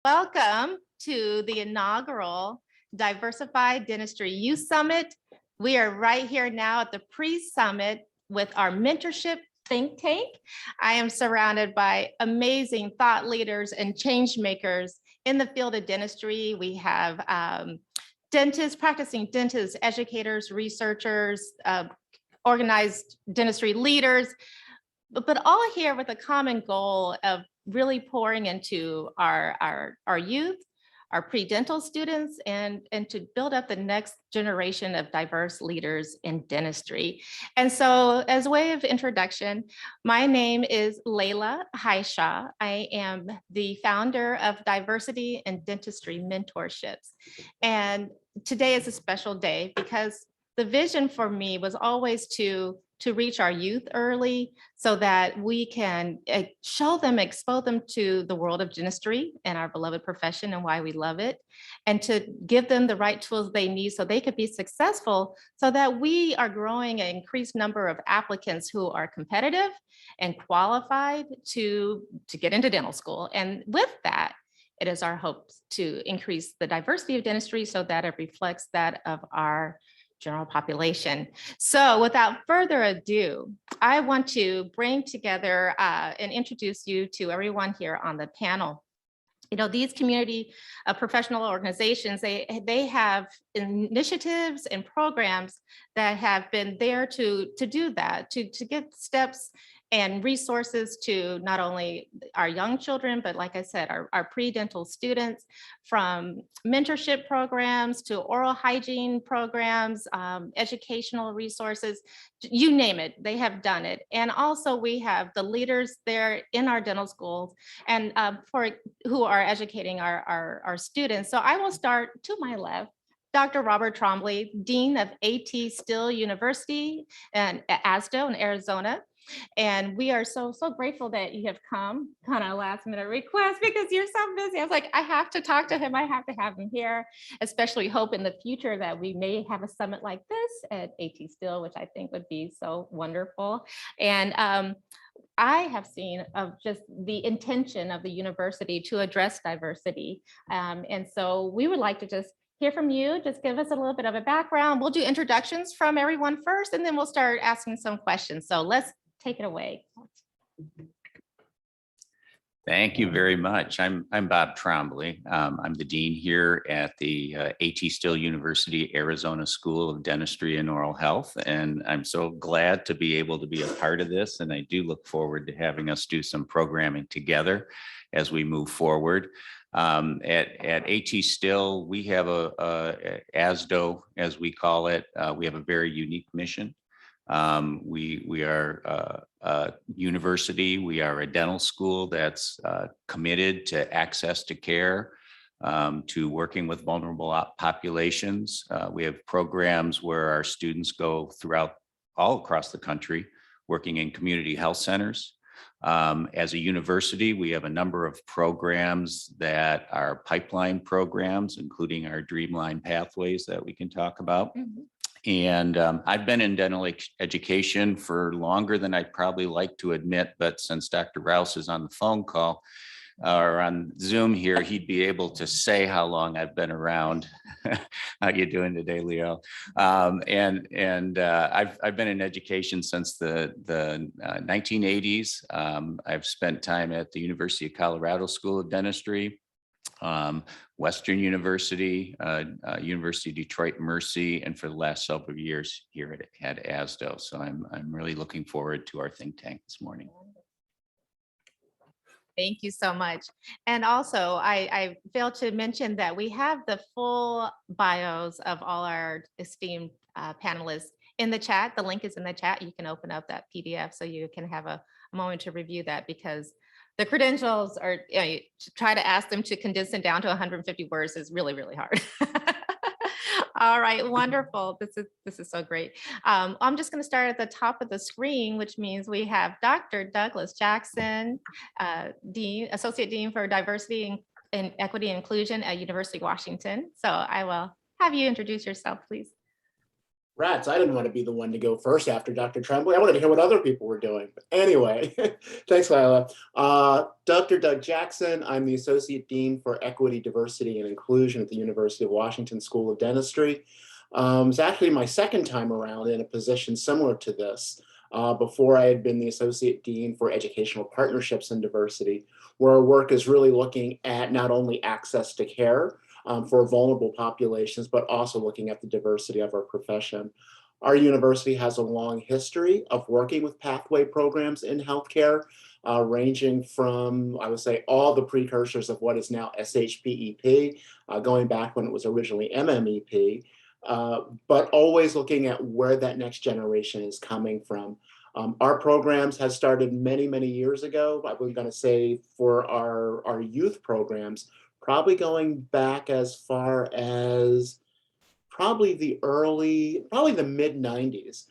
Welcome to the inaugural Diversified Dentistry Youth Summit. We are right here now at the pre-summit with our mentorship think tank. I am surrounded by amazing thought leaders and change makers in the field of dentistry. We have dentists, practicing dentists, educators, researchers, organized dentistry leaders, but all here with a common goal of really pouring into our youth, our pre-dental students, and to build up the next generation of diverse leaders in dentistry. And so as a way of introduction, my name is Layla Haishaw. I am the founder of Diversity in Dentistry Mentorships. And today is a special day because the vision for me was always to reach our youth early so that we can show them, expose them to the world of dentistry and our beloved profession and why we love it, and to give them the right tools they need so they could be successful, so that we are growing an increased number of applicants who are competitive and qualified to get into dental school. And with that, it is our hope to increase the diversity of dentistry so that it reflects that of our general population. So without further ado, I want to bring together and introduce you to everyone here on the panel. You know, these community professional organizations, they have initiatives and programs that have been there to do that, to get steps and resources to not only our young children, but like I said, our pre-dental students, from mentorship programs to oral hygiene programs, educational resources, you name it, they have done it. And also we have the leaders there in our dental schools and for who are educating our students. So I will start to my left. Dr. Robert Trombley, Dean of A.T. Still University and ASDO in Arizona. And we are so grateful that you have come, kind of last minute request because you're so busy. I was like, I have to talk to him. I have to have him here, especially hope in the future that we may have a summit like this at AT Still, which I think would be so wonderful. And I have seen of just the intention of the university to address diversity. And so we would like to just hear from you. Just give us a little bit of a background. We'll do introductions from everyone first, and then we'll start asking some questions. So let's take it away. Thank you very much. I'm Bob Trombley. I'm the dean here at the A.T. Still University Arizona School of Dentistry and Oral Health, and I'm so glad to be able to be a part of this. And I do look forward to having us do some programming together as we move forward. At A.T. Still, we have a ASDO, as we call it. We have a very unique mission. We are a university, we are a dental school that's committed to access to care, to working with vulnerable populations. We have programs where our students go throughout all across the country, working in community health centers. As a university, we have a number of programs that are pipeline programs, including our Dreamline pathways that we can talk about. Mm-hmm. And I've been in dental education for longer than I'd probably like to admit, but since Dr. Rouse is on the phone call or on Zoom here, he'd be able to say how long I've been around. How you doing today, Leo? I've been in education since the 1980s. I've spent time at the University of Colorado School of Dentistry, Western University, University of Detroit Mercy, and for the last several years here at ASDO. So I'm really looking forward to our think tank this morning. Thank you so much. And also, I failed to mention that we have the full bios of all our esteemed panelists in the chat. The link is in the chat. You can open up that PDF so you can have a moment to review that, because the credentials are, to try to ask them to condense it down to 150 words is really, really hard. All right, wonderful. This is so great. I'm just going to start at the top of the screen, which means we have Dr. Douglas Jackson, Dean, Associate Dean for Diversity and Equity and Inclusion at University of Washington. So I will have you introduce yourself, please. Rats, I didn't want to be the one to go first after Dr. Trombley. I wanted to hear what other people were doing. But anyway, thanks, Lila. Dr. Doug Jackson, I'm the Associate Dean for Equity, Diversity, and Inclusion at the University of Washington School of Dentistry. It's actually my second time around in a position similar to this. Before I had been the Associate Dean for Educational Partnerships and Diversity, where our work is really looking at not only access to care, for vulnerable populations, but also looking at the diversity of our profession. Our university has a long history of working with pathway programs in healthcare, ranging from, I would say, all the precursors of what is now SHPEP, going back when it was originally MMEP, but always looking at where that next generation is coming from. Our programs has started many, many years ago. I was going to say for our youth programs, probably going back as far as probably the mid 90s,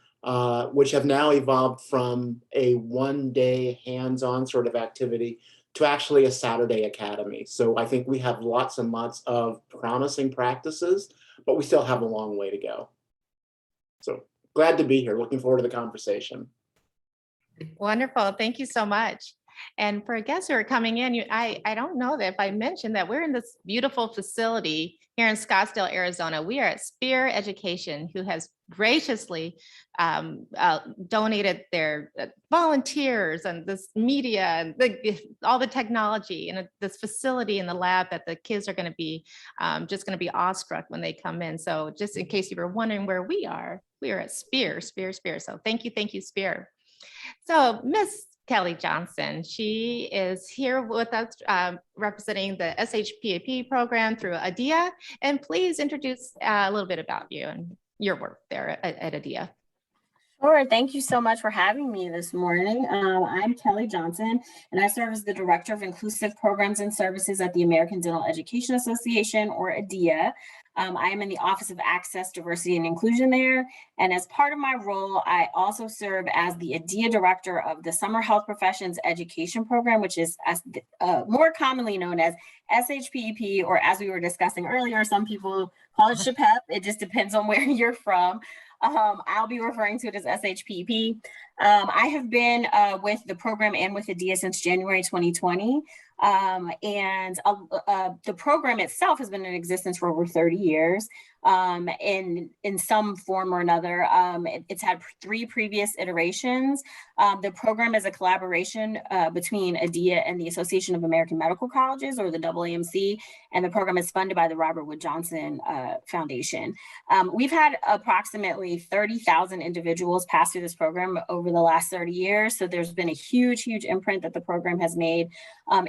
which have now evolved from a one-day hands-on sort of activity to actually a Saturday academy. So I think we have lots and lots of promising practices, but we still have a long way to go. So glad to be here. Looking forward to the conversation. Wonderful. Thank you so much. And for guests who are coming in, I don't know that if I mentioned that we're in this beautiful facility here in Scottsdale, Arizona. We are at Spur Education, who has graciously donated their volunteers and this media and all the technology and this facility in the lab that the kids are going to be just going to be awestruck when they come in. So just in case you were wondering where we are at Spur. So thank you, Spur. So Miss Kelly Johnson, she is here with us representing the SHPAP program through ADIA. And please introduce a little bit about you and your work there at ADIA. Sure. Thank you so much for having me this morning. I'm Kelly Johnson, and I serve as the Director of Inclusive Programs and Services at the American Dental Education Association, or ADIA. I am in the Office of Access, Diversity, and Inclusion there. And as part of my role, I also serve as the ADIA Director of the Summer Health Professions Education Program, which is more commonly known as SHPEP, or as we were discussing earlier, some people call it SHPEP. It just depends on where you're from. I'll be referring to it as SHPEP. I have been with the program and with ADIA since January 2020. And the program itself has been in existence for over 30 years in some form or another. It's had 3 previous iterations. The program is a collaboration between ADIA and the Association of American Medical Colleges, or the AAMC, and the program is funded by the Robert Wood Johnson Foundation. We've had approximately 30,000 individuals pass through this program over the last 30 years. So there's been a huge, huge imprint that the program has made.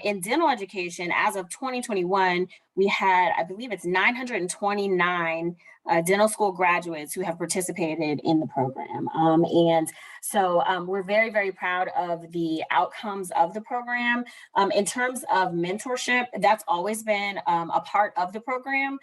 In dental education, as of 2021, we had, I believe it's 929 dental school graduates who have participated in the program. And so we're very, very proud of the outcomes of the program. In terms of mentorship, that's always been a part of the program.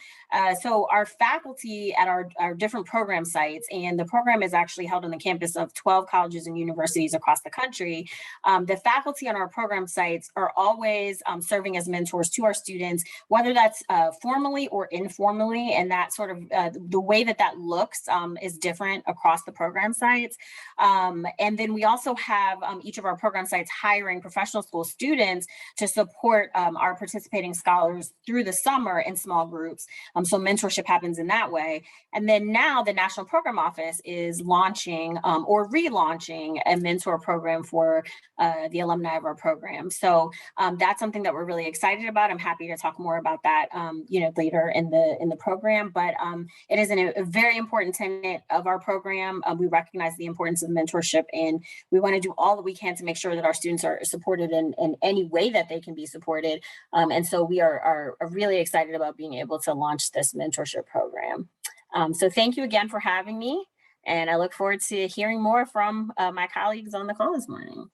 So our faculty at our different program sites, and the program is actually held on the campus of 12 colleges and universities across the country. The faculty on our program sites are always serving as mentors to our students, whether that's formally or informally, and that sort of the way that looks is different across the program sites. And then we also have each of our program sites hiring professional school students to support our participating scholars through the summer in small groups. So mentorship happens in that way. And then now the National Program Office is launching or relaunching a mentor program for the alumni of our program. So that's something that we're really excited about. I'm happy to talk more about that later in the program, but it is a very important tenet of our program. We recognize the importance of mentorship, and we want to do all that we can to make sure that our students are supported in any way that they can be supported. And so we are really excited about being able to launch this mentorship program. So thank you again for having me, and I look forward to hearing more from my colleagues on the call this morning.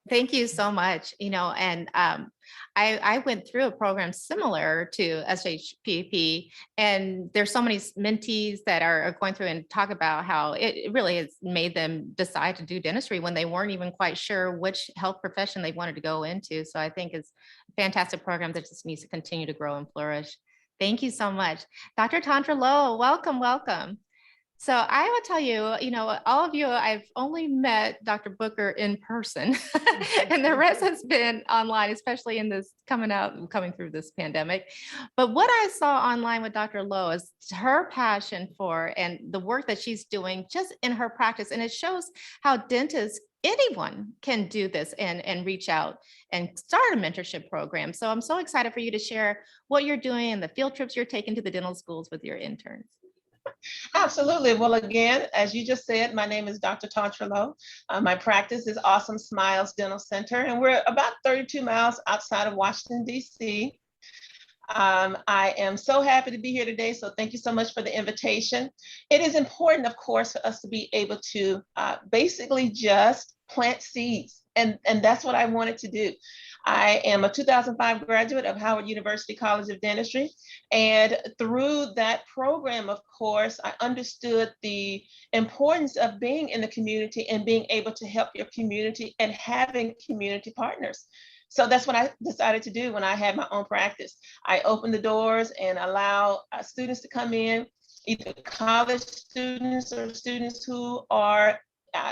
Thank you so much. And I went through a program similar to SHPP, and there's so many mentees that are going through and talk about how it really has made them decide to do dentistry when they weren't even quite sure which health profession they wanted to go into. So I think it's a fantastic program that just needs to continue to grow and flourish. Thank you so much. Dr. Tantra Lowe, welcome. So I will tell you, all of you, I've only met Dr. Booker in person and the rest has been online, especially in this coming through this pandemic. But what I saw online with Dr. Lowe is her passion for and the work that she's doing just in her practice. And it shows how dentists, anyone can do this and reach out and start a mentorship program. So I'm so excited for you to share what you're doing and the field trips you're taking to the dental schools with your interns. Absolutely. Well, again, as you just said, my name is Dr. Tantra Lowe. My practice is Awesome Smiles Dental Center, and we're about 32 miles outside of Washington, D.C. I am so happy to be here today, so thank you so much for the invitation. It is important, of course, for us to be able to basically just plant seeds, and that's what I wanted to do. I am a 2005 graduate of Howard University College of Dentistry. And through that program, of course, I understood the importance of being in the community and being able to help your community and having community partners. So that's what I decided to do when I had my own practice. I opened the doors and allow students to come in, either college students or students who are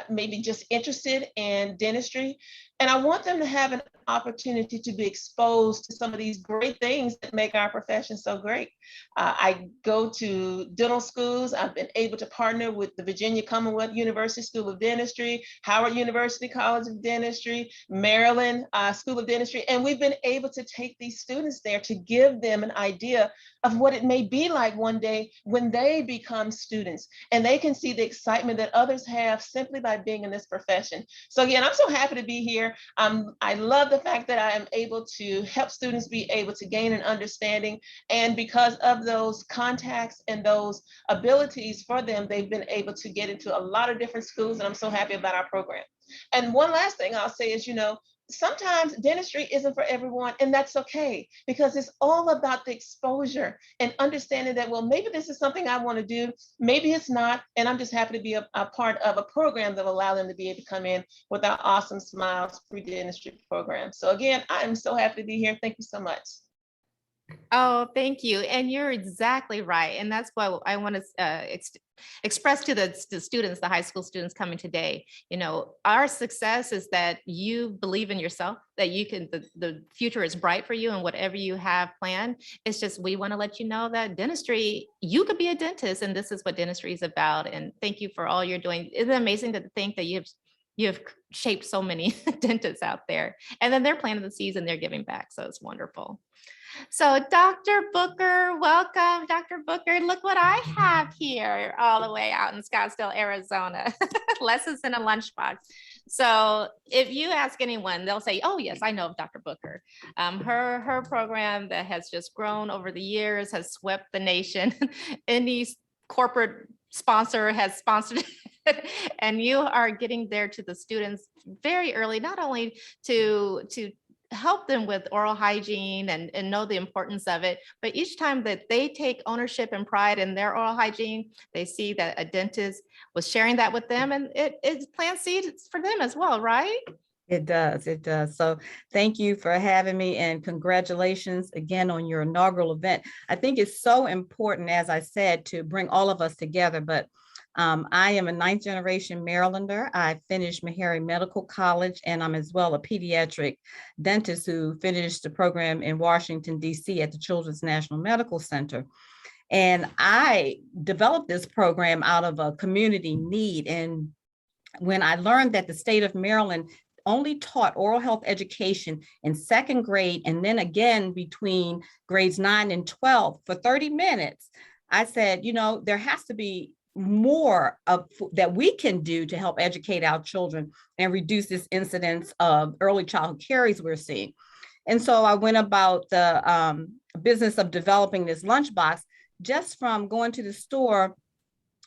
maybe just interested in dentistry. And I want them to have an opportunity to be exposed to some of these great things that make our profession so great. I go to dental schools. I've been able to partner with the Virginia Commonwealth University School of Dentistry, Howard University College of Dentistry, Maryland School of Dentistry, and we've been able to take these students there to give them an idea of what it may be like one day when they become students and they can see the excitement that others have simply by being in this profession. So again, I'm so happy to be here. I love the fact that I am able to help students be able to gain an understanding. And because of those contacts and those abilities for them, they've been able to get into a lot of different schools. And I'm so happy about our program. And one last thing I'll say is, sometimes dentistry isn't for everyone, and that's okay, because it's all about the exposure and understanding that, well, maybe this is something I want to do, maybe it's not, and I'm just happy to be a part of a program that will allow them to be able to come in with our Awesome Smiles free dentistry program. So again, I am so happy to be here. Thank you so much. Oh, thank you. And you're exactly right. And that's what I want to express to the students, the high school students coming today. Our success is that you believe in yourself, that you can, the future is bright for you and whatever you have planned. It's just, we want to let you know that dentistry, you could be a dentist and this is what dentistry is about. And thank you for all you're doing. Isn't it amazing to think that you have shaped so many dentists out there, and then they're planting the seeds and they're giving back. So it's wonderful. So Dr. Booker, welcome, Dr. Booker. Look what I have here all the way out in Scottsdale, Arizona. Lessons in a lunchbox. So if you ask anyone, they'll say, oh yes, I know of Dr. Booker. Her program that has just grown over the years has swept the nation. Any corporate sponsor has sponsored it. And you are getting there to the students very early, not only to help them with oral hygiene and know the importance of it, but each time that they take ownership and pride in their oral hygiene, they see that a dentist was sharing that with them, and it plants seeds for them as well, right? It does. It does. So thank you for having me, and congratulations again on your inaugural event. I think it's so important, as I said, to bring all of us together, but I am a 9th generation Marylander. I finished Meharry Medical College, and I'm as well a pediatric dentist who finished the program in Washington, D.C. at the Children's National Medical Center. And I developed this program out of a community need. And when I learned that the state of Maryland only taught oral health education in 2nd grade, and then again between grades 9 and 12 for 30 minutes, I said, there has to be more of that we can do to help educate our children and reduce this incidence of early childhood caries we're seeing. And so I went about the business of developing this lunchbox. Just from going to the store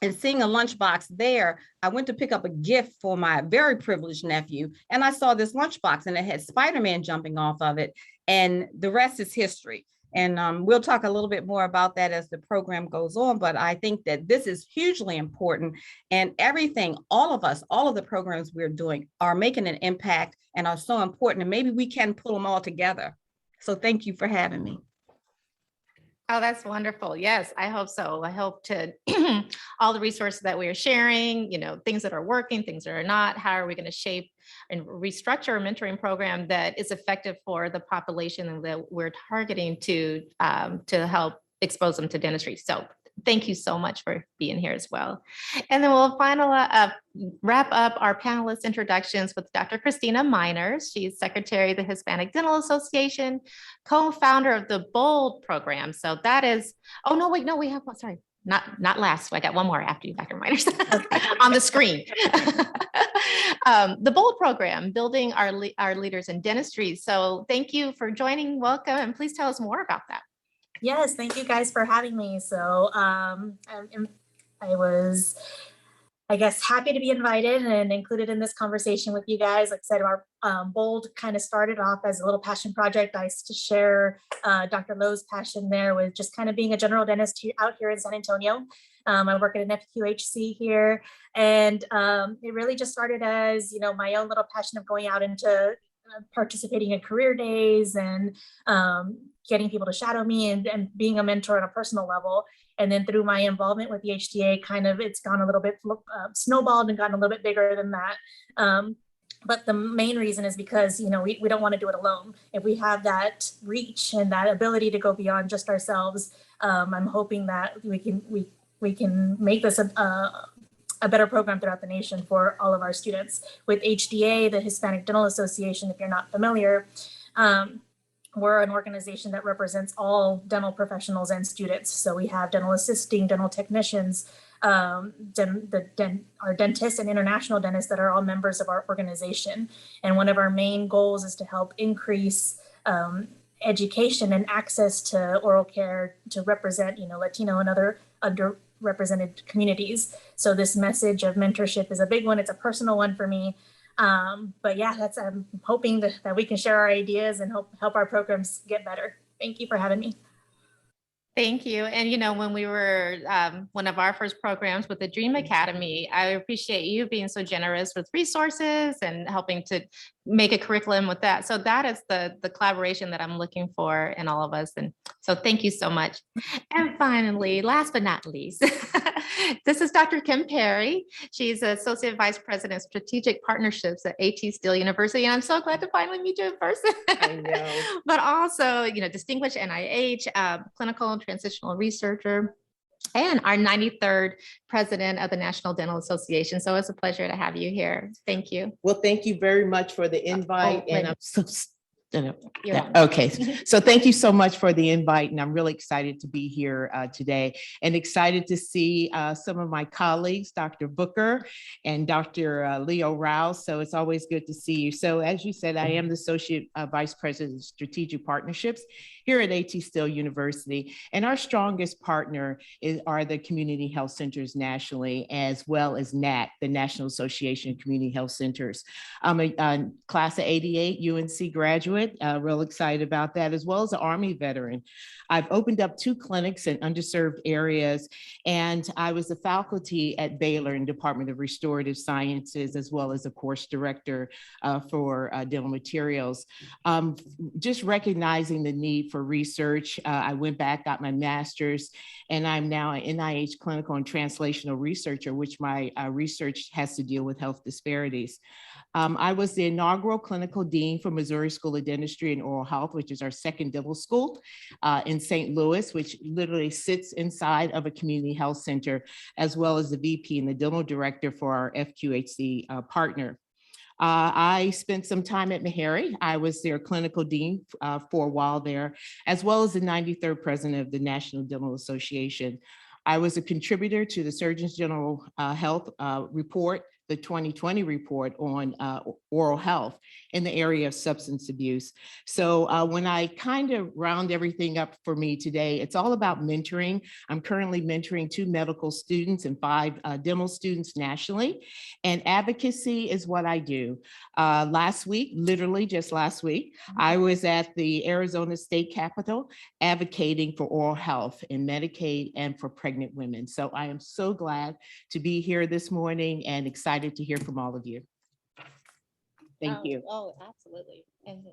and seeing a lunchbox there, I went to pick up a gift for my very privileged nephew, and I saw this lunchbox and it had Spider-Man jumping off of it, and the rest is history. And we'll talk a little bit more about that as the program goes on, but I think that this is hugely important, and everything, all of the programs we're doing are making an impact and are so important, and maybe we can pull them all together. So thank you for having me. Oh, that's wonderful. Yes, I hope so. I hope to all the resources that we are sharing, things that are working, things that are not, how are we going to shape and restructure a mentoring program that is effective for the population and that we're targeting to help expose them to dentistry. So thank you so much for being here as well. And then we'll wrap up our panelist introductions with Dr. Christina Miners. She's Secretary of the Hispanic Dental Association, co-founder of the BOLD program. So that is, oh, no, wait, no, we have one, sorry, not last. I got one more after you, Dr. Miners, on the screen. The BOLD program, building our leaders in dentistry. So thank you for joining. Welcome, and please tell us more about that. Yes, thank you guys for having me. So I was, I guess, happy to be invited and included in this conversation with you guys. Like I said, our BOLD kind of started off as a little passion project. I used to share Dr. Lowe's passion there with just kind of being a general dentist out here in San Antonio. I work at an FQHC here, and it really just started as, my own little passion of going out into participating in career days and getting people to shadow me and being a mentor on a personal level. And then through my involvement with the HDA, kind of it's gone a little bit snowballed and gotten a little bit bigger than that. But the main reason is because, we don't want to do it alone. If we have that reach and that ability to go beyond just ourselves, I'm hoping that we can make this a better program throughout the nation for all of our students. With HDA, the Hispanic Dental Association, if you're not familiar, we're an organization that represents all dental professionals and students. So we have dental assisting, dental technicians, our dentists and international dentists that are all members of our organization. And one of our main goals is to help increase education and access to oral care to represent, Latino and other underrepresented communities. So this message of mentorship is a big one. It's a personal one for me. But yeah, I'm hoping that we can share our ideas and help our programs get better. Thank you for having me. Thank you. And, when we were one of our first programs with the Dream Academy, I appreciate you being so generous with resources and helping to make a curriculum with that. So that is the collaboration that I'm looking for in all of us. And so thank you so much. And finally, last but not least, this is Dr. Kim Perry. She's Associate Vice President of Strategic Partnerships at Scottsdale University. And I'm so glad to finally meet you in person. I know. But also, distinguished NIH clinical and transitional researcher, and our 93rd president of the National Dental Association. So it's a pleasure to have you here. Thank you. Well, thank you very much for the invite. wait. And I'm so, You're welcome. okay. So thank you so much for the invite. And I'm really excited to be here today and excited to see some of my colleagues, Dr. Booker and Dr. Leo Rouse. So it's always good to see you. So as you said, I am the Associate Vice President of Strategic Partnerships here at Scottsdale University. And our strongest partner are the community health centers nationally, as well as NAC, the National Association of Community Health Centers. I'm a class of 88 UNC graduate, real excited about that, as well as an Army veteran. I've opened up 2 clinics in underserved areas, and I was a faculty at Baylor in Department of Restorative Sciences, as well as a course director for dental materials. Just recognizing the need for research, I went back, got my master's, and I'm now an NIH clinical and translational researcher, which my research has to deal with health disparities. I was the inaugural clinical dean for Missouri School of Dentistry and Oral Health, which is our second dental school in St. Louis, which literally sits inside of a community health center, as well as the VP and the dental director for our FQHC partner. I spent some time at Meharry. I was their clinical dean for a while there, as well as the 93rd president of the National Dental Association. I was a contributor to the Surgeon General Health report, the 2020 report on oral health in the area of substance abuse. So when I kind of round everything up for me today, it's all about mentoring. I'm currently mentoring 2 medical students and 5 dental students nationally. And advocacy is what I do. Last week, literally just last week, I was at the Arizona State Capitol advocating for oral health in Medicaid and for pregnant women. So I am so glad to be here this morning and excited to hear from all of you. Thank you. Oh, absolutely. And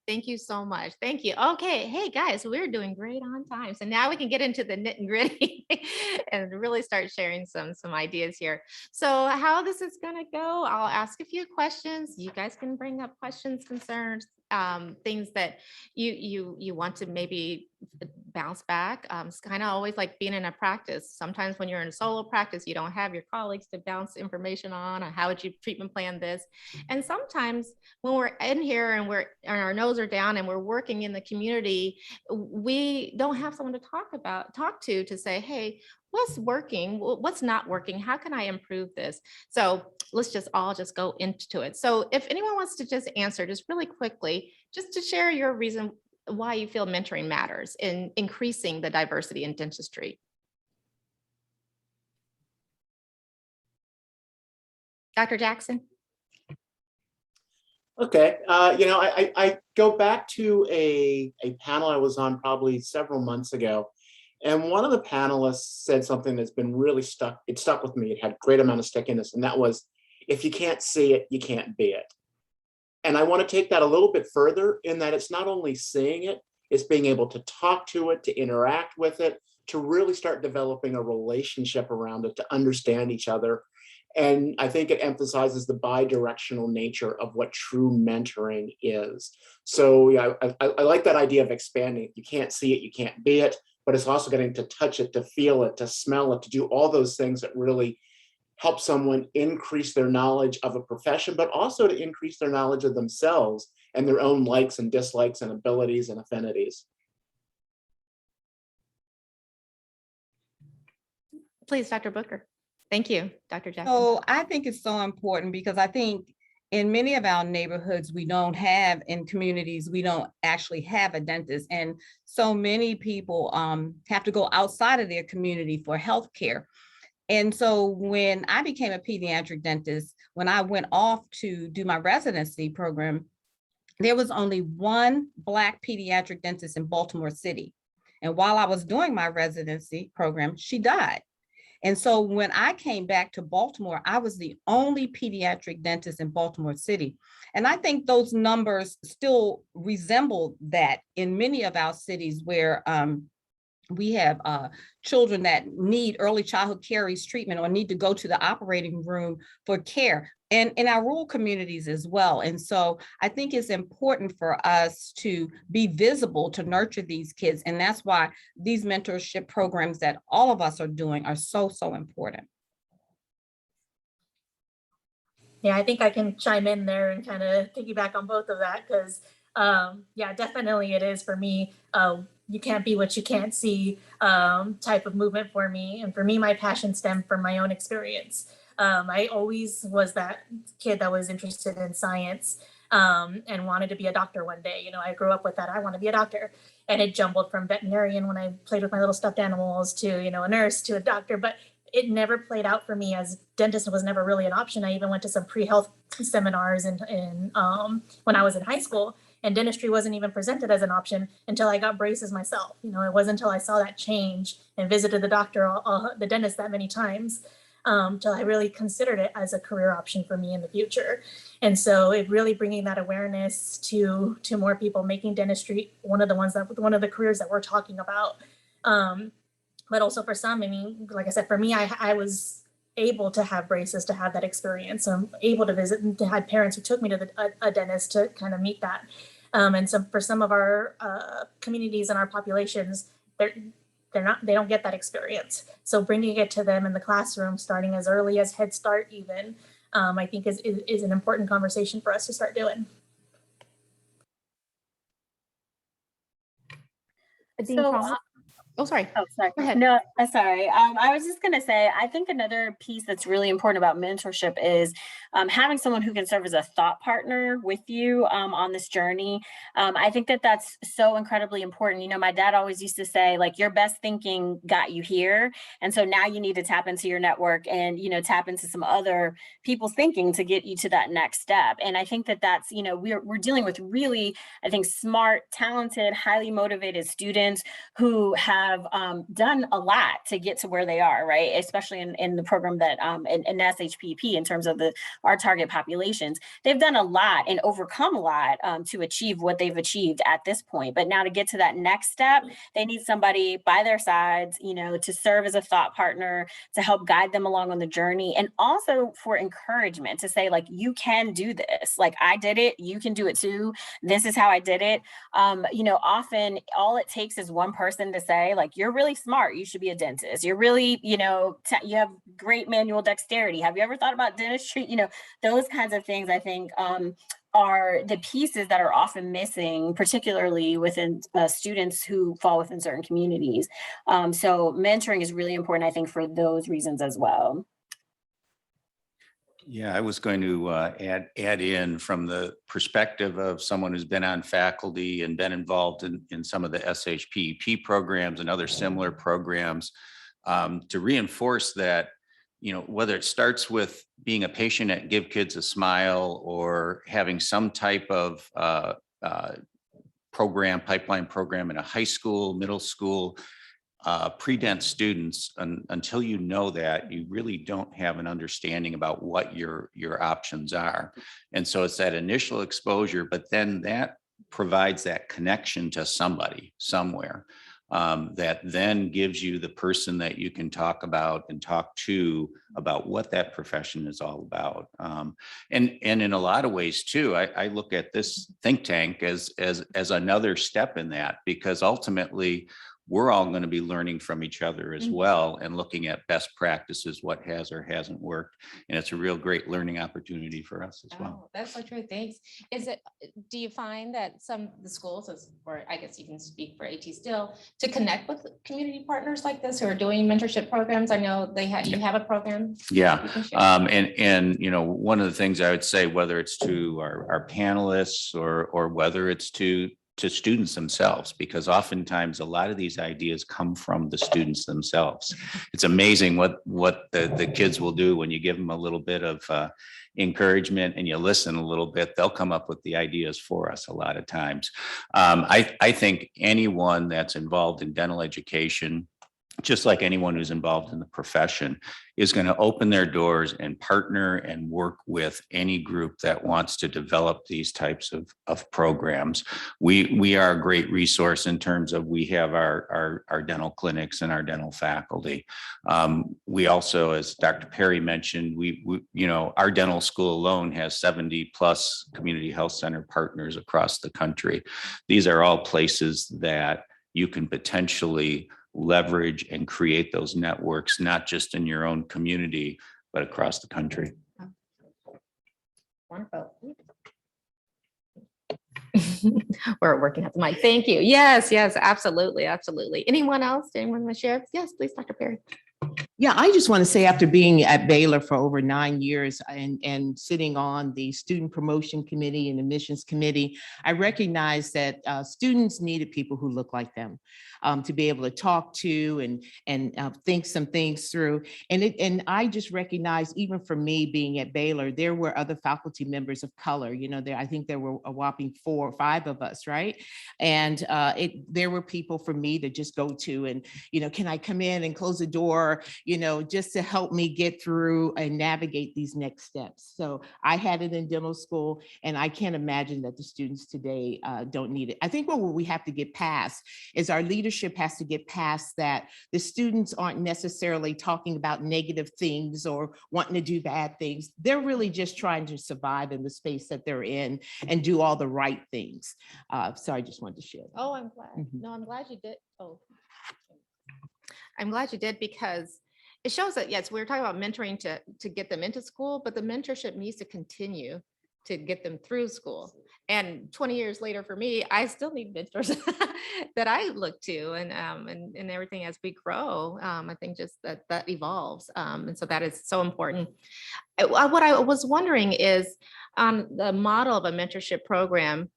Thank you so much. Thank you. Okay. Hey guys, we're doing great on time. So now we can get into the nit and gritty and really start sharing some ideas here. So how this is going to go, I'll ask a few questions. You guys can bring up questions, concerns, things that you want to maybe bounce back. It's kind of always like being in a practice. Sometimes when you're in a solo practice, you don't have your colleagues to bounce information on, or how would you treatment plan this? And sometimes when we're in here and our nose are down and we're working in the community, we don't have someone to talk to say, hey, what's working? What's not working? How can I improve this? So let's all just go into it. So if anyone wants to just answer just really quickly, just to share your reason why you feel mentoring matters in increasing the diversity in dentistry. Dr. Jackson? Okay, I go back to a panel I was on probably several months ago, and one of the panelists said something that's been really stuck with me. It had a great amount of stickiness, and that was, if you can't see it, you can't be it. And I want to take that a little bit further in that it's not only seeing it, it's being able to talk to it, to interact with it, to really start developing a relationship around it, to understand each other. And I think it emphasizes the bi-directional nature of what true mentoring is. So yeah, I like that idea of expanding. You can't see it, you can't be it, but it's also getting to touch it, to feel it, to smell it, to do all those things that really help someone increase their knowledge of a profession, but also to increase their knowledge of themselves and their own likes and dislikes and abilities and affinities. Please, Dr. Booker. Thank you, Dr. Jackson. So I think it's so important because I think in many of our neighborhoods, in communities, we don't actually have a dentist. And so many people have to go outside of their community for healthcare. And so when I became a pediatric dentist, when I went off to do my residency program, there was only one Black pediatric dentist in Baltimore City. And while I was doing my residency program, she died. And so when I came back to Baltimore, I was the only pediatric dentist in Baltimore City. And I think those numbers still resemble that in many of our cities where we have children that need early childhood caries treatment or need to go to the operating room for care, and in our rural communities as well. And so I think it's important for us to be visible, to nurture these kids. And that's why these mentorship programs that all of us are doing are so, so important. Yeah, I think I can chime in there and kind of piggyback on both of that because, yeah, definitely it is for me. You can't be what you can't see type of movement for me. And for me, my passion stemmed from my own experience. I always was that kid that was interested in science and wanted to be a doctor one day. You know, I grew up with that. I want to be a doctor. And it jumbled from veterinarian when I played with my little stuffed animals to, you know, a nurse to a doctor. But it never played out for me as dentist was never really an option. I even went to some pre-health seminars when I was in high school. And dentistry wasn't even presented as an option until I got braces myself. You know, it wasn't until I saw that change and visited the the dentist that many times, till I really considered it as a career option for me in the future. And so it really bringing that awareness to more people, making dentistry one of the careers that we're talking about. But also for some, I mean, like I said, for me, I was able to have braces, to have that experience. I'm able to visit and to have parents who took me to a dentist to kind of meet that. And so for some of our communities and our populations, they don't get that experience. So bringing it to them in the classroom, starting as early as Head Start even, I think is an important conversation for us to start doing. Oh, sorry. Oh, sorry. Go ahead. No, sorry. I was just going to say, I think another piece that's really important about mentorship is having someone who can serve as a thought partner with you on this journey. I think that's so incredibly important. You know, my dad always used to say, like, your best thinking got you here. And so now you need to tap into your network and, you know, tap into some other people's thinking to get you to that next step. And I think that's, you know, we're dealing with really, I think, smart, talented, highly motivated students who have have done a lot to get to where they are, right? Especially in the program that in SHPP, in terms of our target populations, they've done a lot and overcome a lot to achieve what they've achieved at this point. But now to get to that next step, they need somebody by their sides, you know, to serve as a thought partner, to help guide them along on the journey, and also for encouragement to say, like, you can do this. Like, I did it, you can do it too. This is how I did it. You know, often all it takes is one person to say, like, you're really smart, you should be a dentist. You're really, you know, you have great manual dexterity. Have you ever thought about dentistry? You know, those kinds of things, I think, are the pieces that are often missing, particularly within students who fall within certain communities. So mentoring is really important, I think, for those reasons as well. Yeah, I was going to add in from the perspective of someone who's been on faculty and been involved in some of the SHPP programs and other similar programs, to reinforce that, you know, whether it starts with being a patient at Give Kids a Smile or having some type of pipeline program in a high school, middle school, pre-dent students, until you know that, you really don't have an understanding about what your options are. And so it's that initial exposure, but then that provides that connection to somebody somewhere, that then gives you the person that you can talk to about what that profession is all about. And in a lot of ways too, I look at this think tank as another step in that, because ultimately we're all going to be learning from each other as well and looking at best practices, what has or hasn't worked. And it's a real great learning opportunity for us as well. Oh, that's so true. Thanks. Do you find that some of the schools, or I guess you can speak for AT still, to connect with community partners like this who are doing mentorship programs? I know you have a program. Yeah. And you know, one of the things I would say, whether it's to our panelists or whether it's to students themselves, because oftentimes a lot of these ideas come from the students themselves. It's amazing what the kids will do when you give them a little bit of encouragement and you listen a little bit. They'll come up with the ideas for us a lot of times. I think anyone that's involved in dental education, just like anyone who's involved in the profession, is going to open their doors and partner and work with any group that wants to develop these types of programs. We are a great resource in terms of, we have our dental clinics and our dental faculty. We also, as Dr. Perry mentioned, we you know, our dental school alone has 70 plus community health center partners across the country. These are all places that you can potentially leverage and create those networks, not just in your own community, but across the country. Wonderful. We're working at the mic. Thank you. Yes, absolutely. Anyone else? Anyone want to share? Yes, please, Dr. Perry. Yeah, I just want to say, after being at Baylor for over 9 years and sitting on the student promotion committee and admissions committee, I recognize that students needed people who look like them to be able to talk to and think some things through. And I just recognize, even for me being at Baylor, there were other faculty members of color. You know, I think there were a whopping 4 or 5 of us, right? And there were people for me to just go to and, you know, can I come in and close the door? You know, just to help me get through and navigate these next steps. So I had it in dental school, and I can't imagine that the students today don't need it. I think what we have to get past is our leadership has to get past that the students aren't necessarily talking about negative things or wanting to do bad things. They're really just trying to survive in the space that they're in and do all the right things. So I just wanted to share that. Oh, I'm glad. No, I'm glad you did. Oh, I'm glad you did, because it shows that, yes, we were talking about mentoring to get them into school, but the mentorship needs to continue to get them through school. And 20 years later, for me, I still need mentors that I look to, and everything as we grow. I think just that evolves. And so that is so important. What I was wondering is, the model of a mentorship program,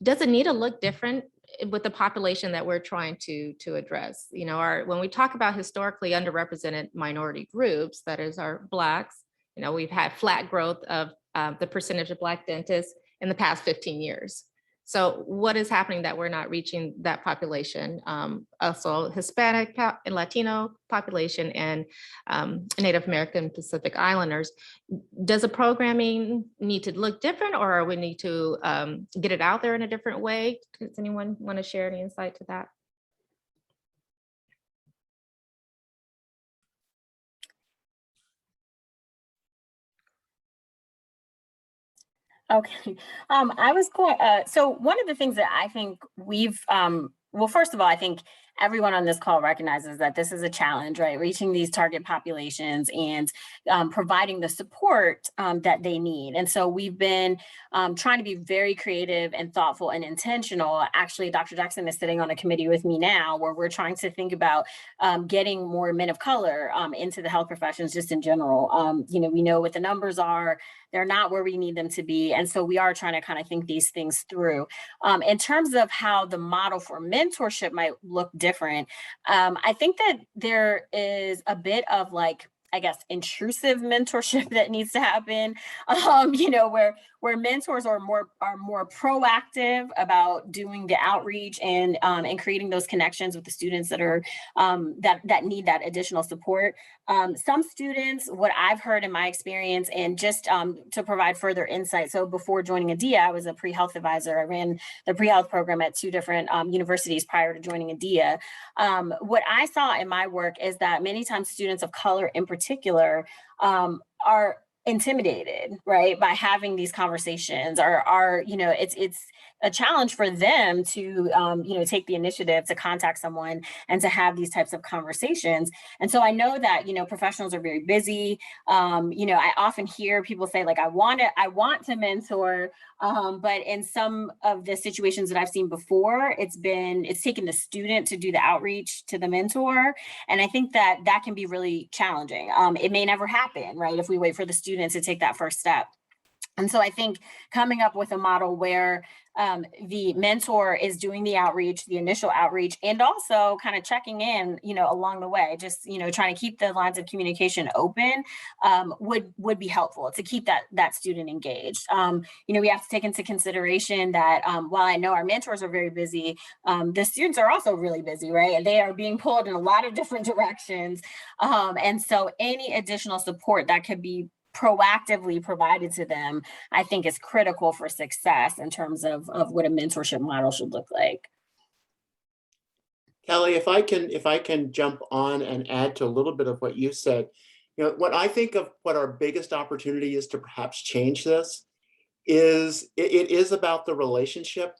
does it need to look different with the population that we're trying to address? You know, when we talk about historically underrepresented minority groups, that is our Blacks, you know, we've had flat growth of the percentage of Black dentists in the past 15 years. So what is happening that we're not reaching that population? Also Hispanic and Latino population and Native American Pacific Islanders. Does the programming need to look different, or we need to get it out there in a different way? Does anyone want to share any insight to that? Okay. I was going, so one of the things that I think we've, well, first of all, I think everyone on this call recognizes that this is a challenge, right? Reaching these target populations and providing the support that they need. And so we've been trying to be very creative and thoughtful and intentional. Actually, Dr. Jackson is sitting on a committee with me now where we're trying to think about getting more men of color into the health professions just in general. You know, we know what the numbers are. They're not where we need them to be. And so we are trying to kind of think these things through. In terms of how the model for mentorship might look different, I think that there is a bit of like, I guess, intrusive mentorship that needs to happen, you know, where mentors are more proactive about doing the outreach and creating those connections with the students that are that need that additional support. Some students, what I've heard in my experience, and just to provide further insight. So before joining ADIA, I was a pre-health advisor. I ran the pre-health program at 2 different universities prior to joining ADIA. What I saw in my work is that many times students of color in particular are intimidated, right, by having these conversations, or you know, it's a challenge for them to you know, take the initiative to contact someone and to have these types of conversations. And so I know that, you know, professionals are very busy. You know, I often hear people say like, I want to mentor, but in some of the situations that I've seen before, it's taken the student to do the outreach to the mentor. And I think that can be really challenging. It may never happen, right, if we wait for the student to take that first step. And so I think coming up with a model where the mentor is doing the outreach, the initial outreach, and also kind of checking in, you know, along the way, just, you know, trying to keep the lines of communication open would be helpful to keep that student engaged. You know, we have to take into consideration that while I know our mentors are very busy, the students are also really busy, right? And they are being pulled in a lot of different directions. And so any additional support that could be proactively provided to them, I think is critical for success in terms of what a mentorship model should look like. Kelly, if I can jump on and add to a little bit of what you said, you know, what I think of what our biggest opportunity is to perhaps change this is it is about the relationship,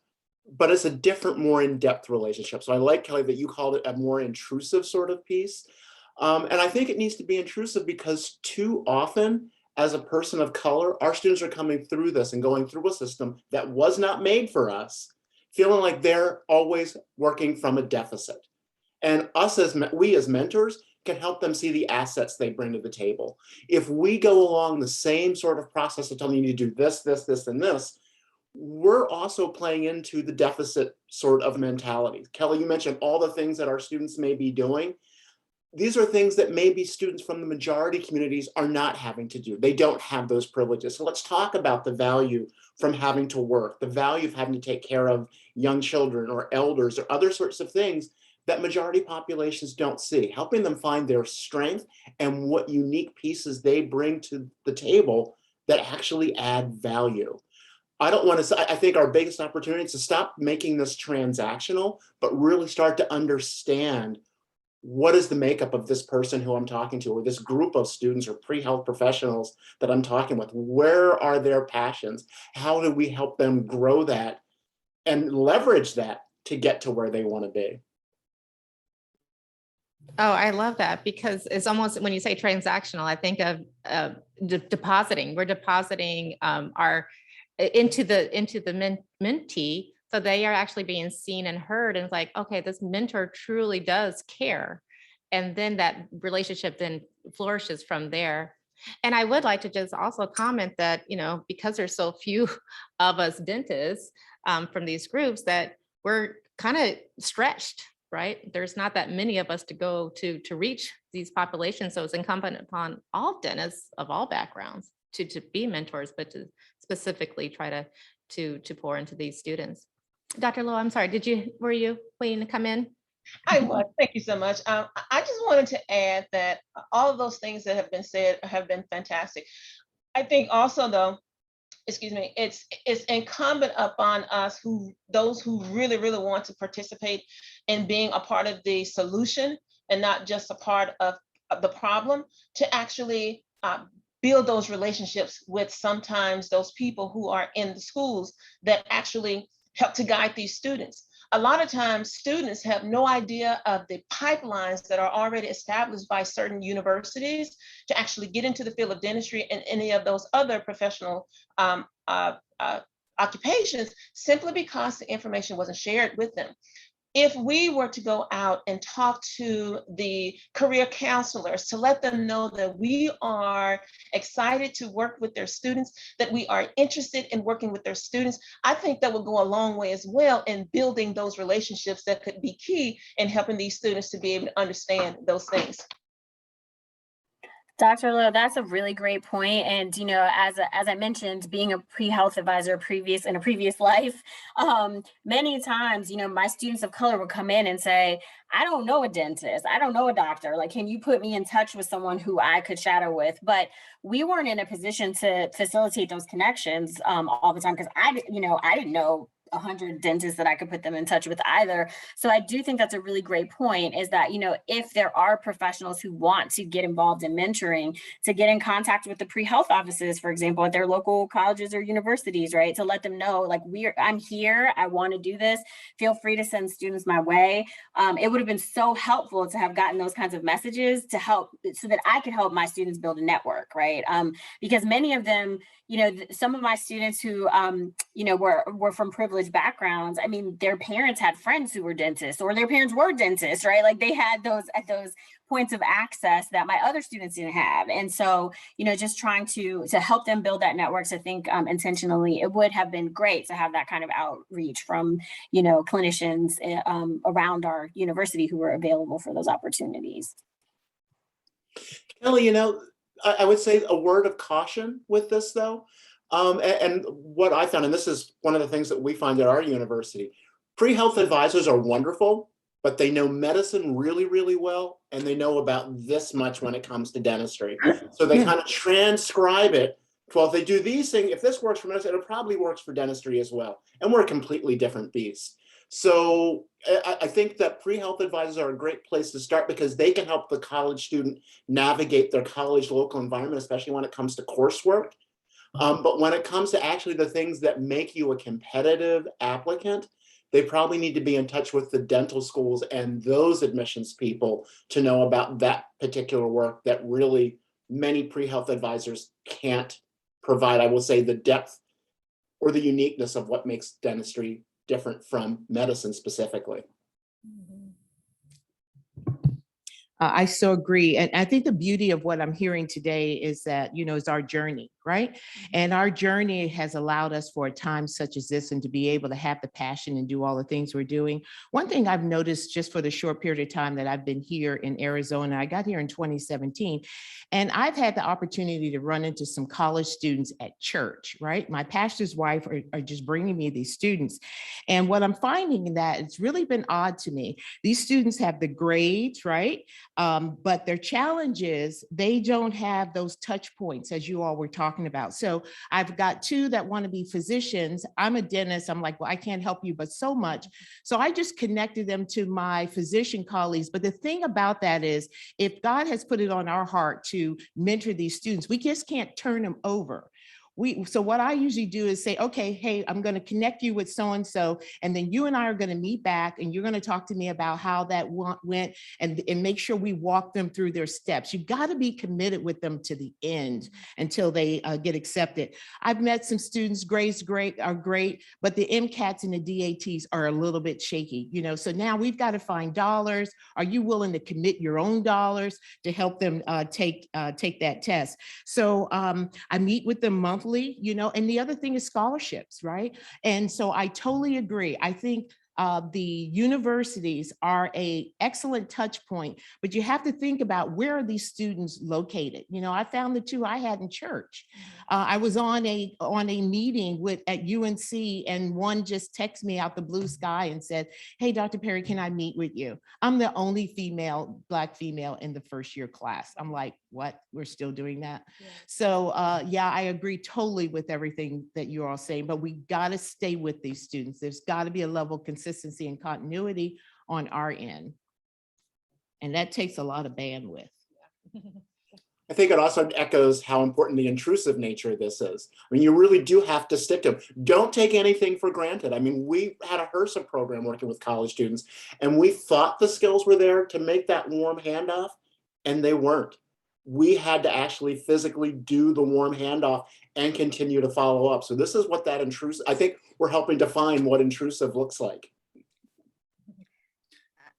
but it's a different, more in-depth relationship. So I like, Kelly, that you called it a more intrusive sort of piece. And I think it needs to be intrusive because too often, as a person of color, our students are coming through this and going through a system that was not made for us, feeling like they're always working from a deficit. And we as mentors can help them see the assets they bring to the table. If we go along the same sort of process of telling you to do this, this, this, and this, we're also playing into the deficit sort of mentality. Kelly, you mentioned all the things that our students may be doing. These are things that maybe students from the majority communities are not having to do. They don't have those privileges. So let's talk about the value from having to work, the value of having to take care of young children or elders or other sorts of things that majority populations don't see, helping them find their strength and what unique pieces they bring to the table that actually add value. I don't want to say, I think our biggest opportunity is to stop making this transactional, but really start to understand what is the makeup of this person who I'm talking to, or this group of students or pre-health professionals that I'm talking with? Where are their passions? How do we help them grow that and leverage that to get to where they want to be? Oh, I love that, because it's almost, when you say transactional, I think of depositing. We're depositing into the mentee. So they are actually being seen and heard, and it's like, okay, this mentor truly does care. And then that relationship then flourishes from there. And I would like to just also comment that, you know, because there's so few of us dentists from these groups, that we're kind of stretched, right? There's not that many of us to go to reach these populations. So it's incumbent upon all dentists of all backgrounds to be mentors, but to specifically try to pour into these students. Dr. Lowe, I'm sorry, were you waiting to come in? I was. Thank you so much. I just wanted to add that all of those things that have been said have been fantastic. I think also, though, excuse me, it's incumbent upon us, those who really want to participate in being a part of the solution and not just a part of the problem, to actually build those relationships with sometimes those people who are in the schools that actually help to guide these students. A lot of times students have no idea of the pipelines that are already established by certain universities to actually get into the field of dentistry and any of those other professional occupations, simply because the information wasn't shared with them. If we were to go out and talk to the career counselors to let them know that we are excited to work with their students, that we are interested in working with their students, I think that will go a long way as well in building those relationships that could be key in helping these students to be able to understand those things. Dr. Lowe, that's a really great point. And, you know, as I mentioned, being a pre-health advisor in a previous life, many times, you know, my students of color would come in and say, I don't know a dentist. I don't know a doctor. Like, can you put me in touch with someone who I could shadow with? But we weren't in a position to facilitate those connections all the time, because I didn't know 100 dentists that I could put them in touch with either. So I do think that's a really great point, is that, you know, if there are professionals who want to get involved in mentoring, to get in contact with the pre-health offices, for example, at their local colleges or universities, right? To let them know, like, I'm here, I want to do this. Feel free to send students my way. It would have been so helpful to have gotten those kinds of messages to help, so that I could help my students build a network, right? Because many of them, you know, some of my students who, you know, were from privileged backgrounds. I mean, their parents had friends who were dentists, or their parents were dentists, right? Like, they had those points of access that my other students didn't have. And so, you know, just trying to help them build that network. So I think intentionally, it would have been great to have that kind of outreach from, you know, clinicians around our university who were available for those opportunities. Kelly, you know, I would say a word of caution with this, though. And what I found, and this is one of the things that we find at our university, pre-health advisors are wonderful, but they know medicine really well, and they know about this much when it comes to dentistry. So they kind of transcribe it. Well, if they do these things, if this works for medicine, it probably works for dentistry as well. And we're a completely different beast. So I think that pre-health advisors are a great place to start, because they can help the college student navigate their college local environment, especially when it comes to coursework. But when it comes to actually the things that make you a competitive applicant, they probably need to be in touch with the dental schools and those admissions people to know about that particular work that really many pre-health advisors can't provide. I will say the depth or the uniqueness of what makes dentistry different from medicine specifically. I so agree. And I think the beauty of what I'm hearing today is that, you know, it's our journey, right? And our journey has allowed us for a time such as this, and to be able to have the passion and do all the things we're doing. One thing I've noticed just for the short period of time that I've been here in Arizona, I got here in 2017, and I've had the opportunity to run into some college students at church, right? My pastor's wife are just bringing me these students. And what I'm finding that it's really been odd to me, these students have the grades, right? But their challenge is they don't have those touch points, as you all were talking about. So I've got two that want to be physicians. I'm a dentist. I'm like, well, I can't help you, but so much. So I just connected them to my physician colleagues. But the thing about that is, if God has put it on our heart to mentor these students, we just can't turn them over. So what I usually do is say, okay, hey, I'm going to connect you with so-and-so, and then you and I are going to meet back, and you're going to talk to me about how that went, and make sure we walk them through their steps. You've got to be committed with them to the end until they get accepted. I've met some students, grades are great, but the MCATs and the DATs are a little bit shaky, you know, so now we've got to find dollars. Are you willing to commit your own dollars to help them take that test? So I meet with them monthly, you know, and the other thing is scholarships, right? And so I totally agree. I think the universities are an excellent touch point, but you have to think about where are these students located. You know, I found the two I had in church. I was on a meeting at UNC, and one just texted me out the blue sky and said, "Hey, Dr. Perry, can I meet with you?" I'm the only Black female in the first year class. I'm like, what? We're still doing that? Yeah. So yeah, I agree totally with everything that you're all saying, but we got to stay with these students. There's got to be a level of consistency and continuity on our end. And that takes a lot of bandwidth. I think it also echoes how important the intrusive nature of this is. I mean, you really do have to stick to them. Don't take anything for granted. I mean, we had a HRSA program working with college students, and we thought the skills were there to make that warm handoff, and they weren't. We had to actually physically do the warm handoff and continue to follow up. So this is what that intrusive, I think we're helping define what intrusive looks like.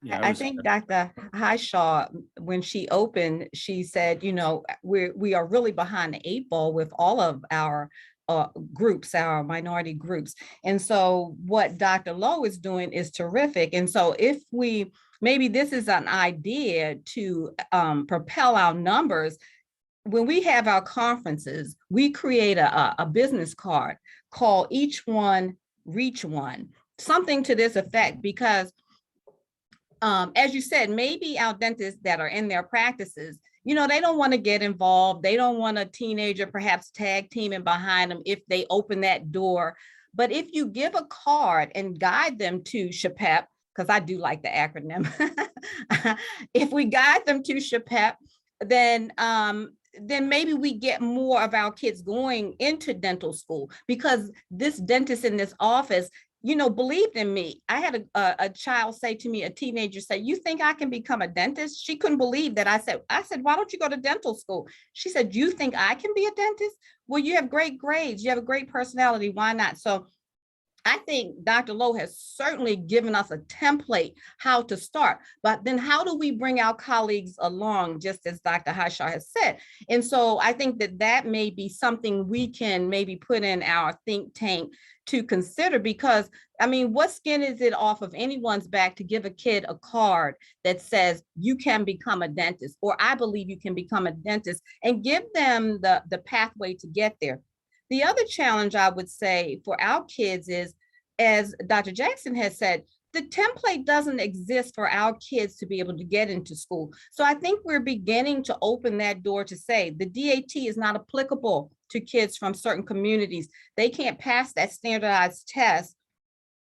Yeah, I think Dr. Highshaw, when she opened, she said, you know, we are really behind the 8 ball with all of our groups, our minority groups. And so what Dr. Lowe is doing is terrific. And so if maybe this is an idea to propel our numbers. When we have our conferences, we create a business card called Each One, Reach One, something to this effect, because as you said, maybe our dentists that are in their practices, you know, they don't want to get involved. They don't want a teenager perhaps tag teaming behind them if they open that door. But if you give a card and guide them to SHPEP, because I do like the acronym, if we guide them to SHPEP, then maybe we get more of our kids going into dental school, because this dentist in this office, you know, believed in me. I had a child say to me, a teenager say, "You think I can become a dentist?" She couldn't believe that. I said, "Why don't you go to dental school?" She said, "You think I can be a dentist? Well, you have great grades. You have a great personality. Why not?" So I think Dr. Lowe has certainly given us a template how to start, but then how do we bring our colleagues along, just as Dr. Highshaw has said? And so I think that may be something we can maybe put in our think tank to consider, because I mean, what skin is it off of anyone's back to give a kid a card that says you can become a dentist, or I believe you can become a dentist, and give them the pathway to get there. The other challenge I would say for our kids is, as Dr. Jackson has said, the template doesn't exist for our kids to be able to get into school. So I think we're beginning to open that door to say the DAT is not applicable to kids from certain communities. They can't pass that standardized test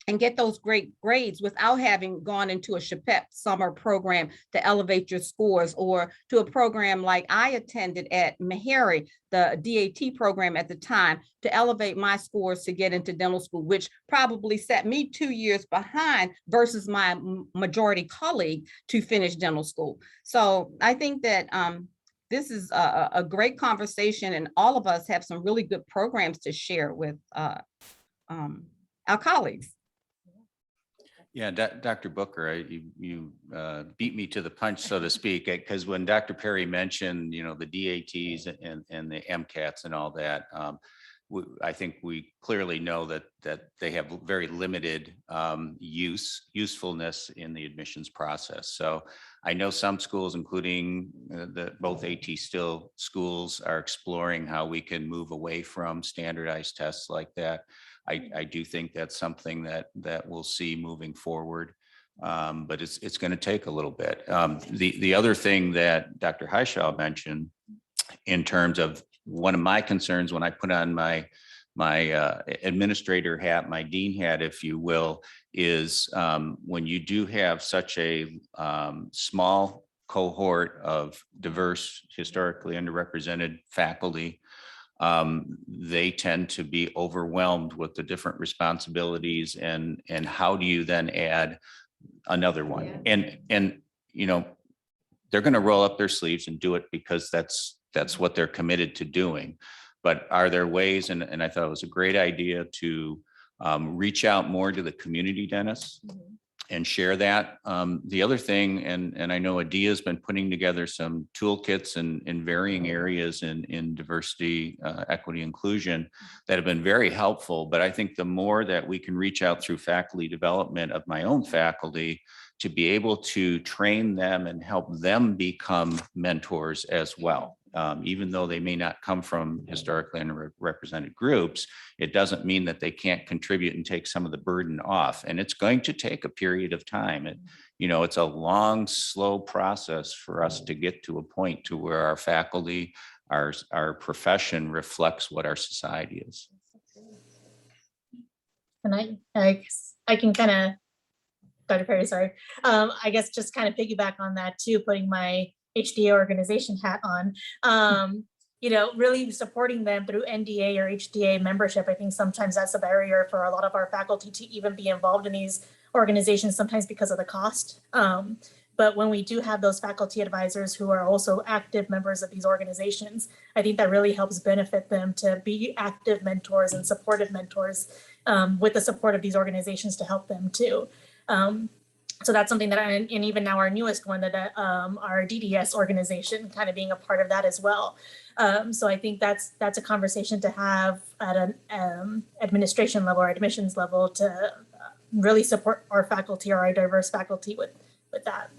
and get those great grades without having gone into a SHPEP summer program to elevate your scores, or to a program like I attended at Meharry, the DAT program at the time, to elevate my scores to get into dental school, which probably set me 2 years behind versus my majority colleague to finish dental school. So I think that this is a great conversation, and all of us have some really good programs to share with our colleagues. Yeah, Dr. Booker, you beat me to the punch, so to speak, because when Dr. Perry mentioned, you know, the DATs and the MCATs and all that, I think we clearly know that they have very limited usefulness in the admissions process. So I know some schools, including both AT Still schools, are exploring how we can move away from standardized tests like that. I do think that's something that we'll see moving forward, but it's going to take a little bit. The other thing that Dr. Highshaw mentioned, in terms of one of my concerns when I put on my administrator hat, my dean hat, if you will, is when you do have such a small cohort of diverse, historically underrepresented faculty, they tend to be overwhelmed with the different responsibilities, and how do you then add another one? Yeah. And you know, they're going to roll up their sleeves and do it because that's what they're committed to doing. But are there ways, and I thought it was a great idea to reach out more to the community dentists and share that. The other thing, and I know Adia has been putting together some toolkits in varying areas in diversity, equity, inclusion that have been very helpful. But I think the more that we can reach out through faculty development of my own faculty to be able to train them and help them become mentors as well. Even though they may not come from historically underrepresented groups, it doesn't mean that they can't contribute and take some of the burden off. And it's going to take a period of time. And, it's a long, slow process for us to get to a point to where our faculty, our profession reflects what our society is. And I can kind of, Dr. Perry, sorry. I guess just kind of piggyback on that too, putting my HDA organization hat on, really supporting them through NDA or HDA membership. I think sometimes that's a barrier for a lot of our faculty to even be involved in these organizations, sometimes because of the cost. But when we do have those faculty advisors who are also active members of these organizations, I think that really helps benefit them to be active mentors and supportive mentors with the support of these organizations to help them too. So that's something that and even now our newest one, that our DDS organization kind of being a part of that as well. So I think that's a conversation to have at an administration level or admissions level to really support our faculty or our diverse faculty with that.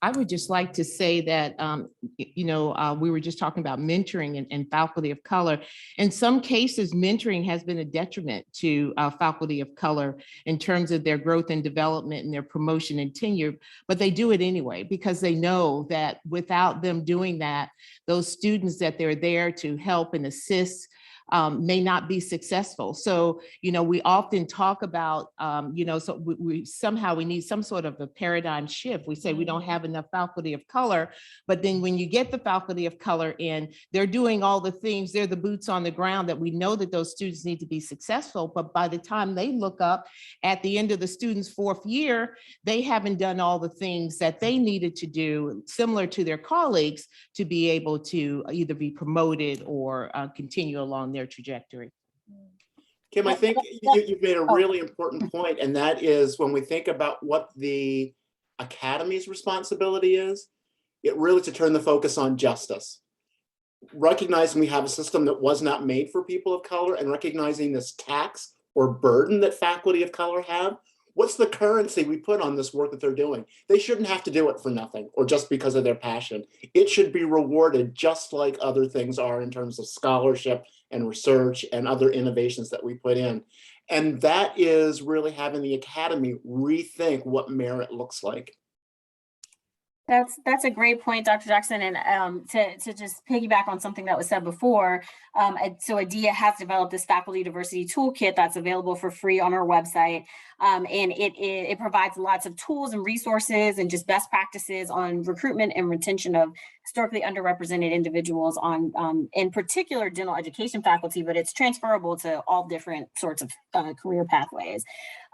I would just like to say that, we were just talking about mentoring and faculty of color. In some cases, mentoring has been a detriment to faculty of color in terms of their growth and development and their promotion and tenure, but they do it anyway because they know that without them doing that, those students that they're there to help and assist may not be successful. So, we often talk about, so we need some sort of a paradigm shift. We say we don't have enough faculty of color, but then when you get the faculty of color in, they're doing all the things, they're the boots on the ground that we know that those students need to be successful. But by the time they look up at the end of the student's fourth year, they haven't done all the things that they needed to do, similar to their colleagues, to be able to either be promoted or continue along their trajectory. Kim, I think you've made a really important point, and that is when we think about what the Academy's responsibility is, it really to turn the focus on justice. Recognizing we have a system that was not made for people of color and recognizing this tax or burden that faculty of color have. What's the currency we put on this work that they're doing? They shouldn't have to do it for nothing or just because of their passion. It should be rewarded just like other things are in terms of scholarship and research and other innovations that we put in. And that is really having the Academy rethink what merit looks like. That's a great point, Dr. Jackson. And to just piggyback on something that was said before, so ADIA has developed this faculty diversity toolkit that's available for free on our website. And it provides lots of tools and resources and just best practices on recruitment and retention of historically underrepresented individuals on, in particular, dental education faculty, but it's transferable to all different sorts of career pathways.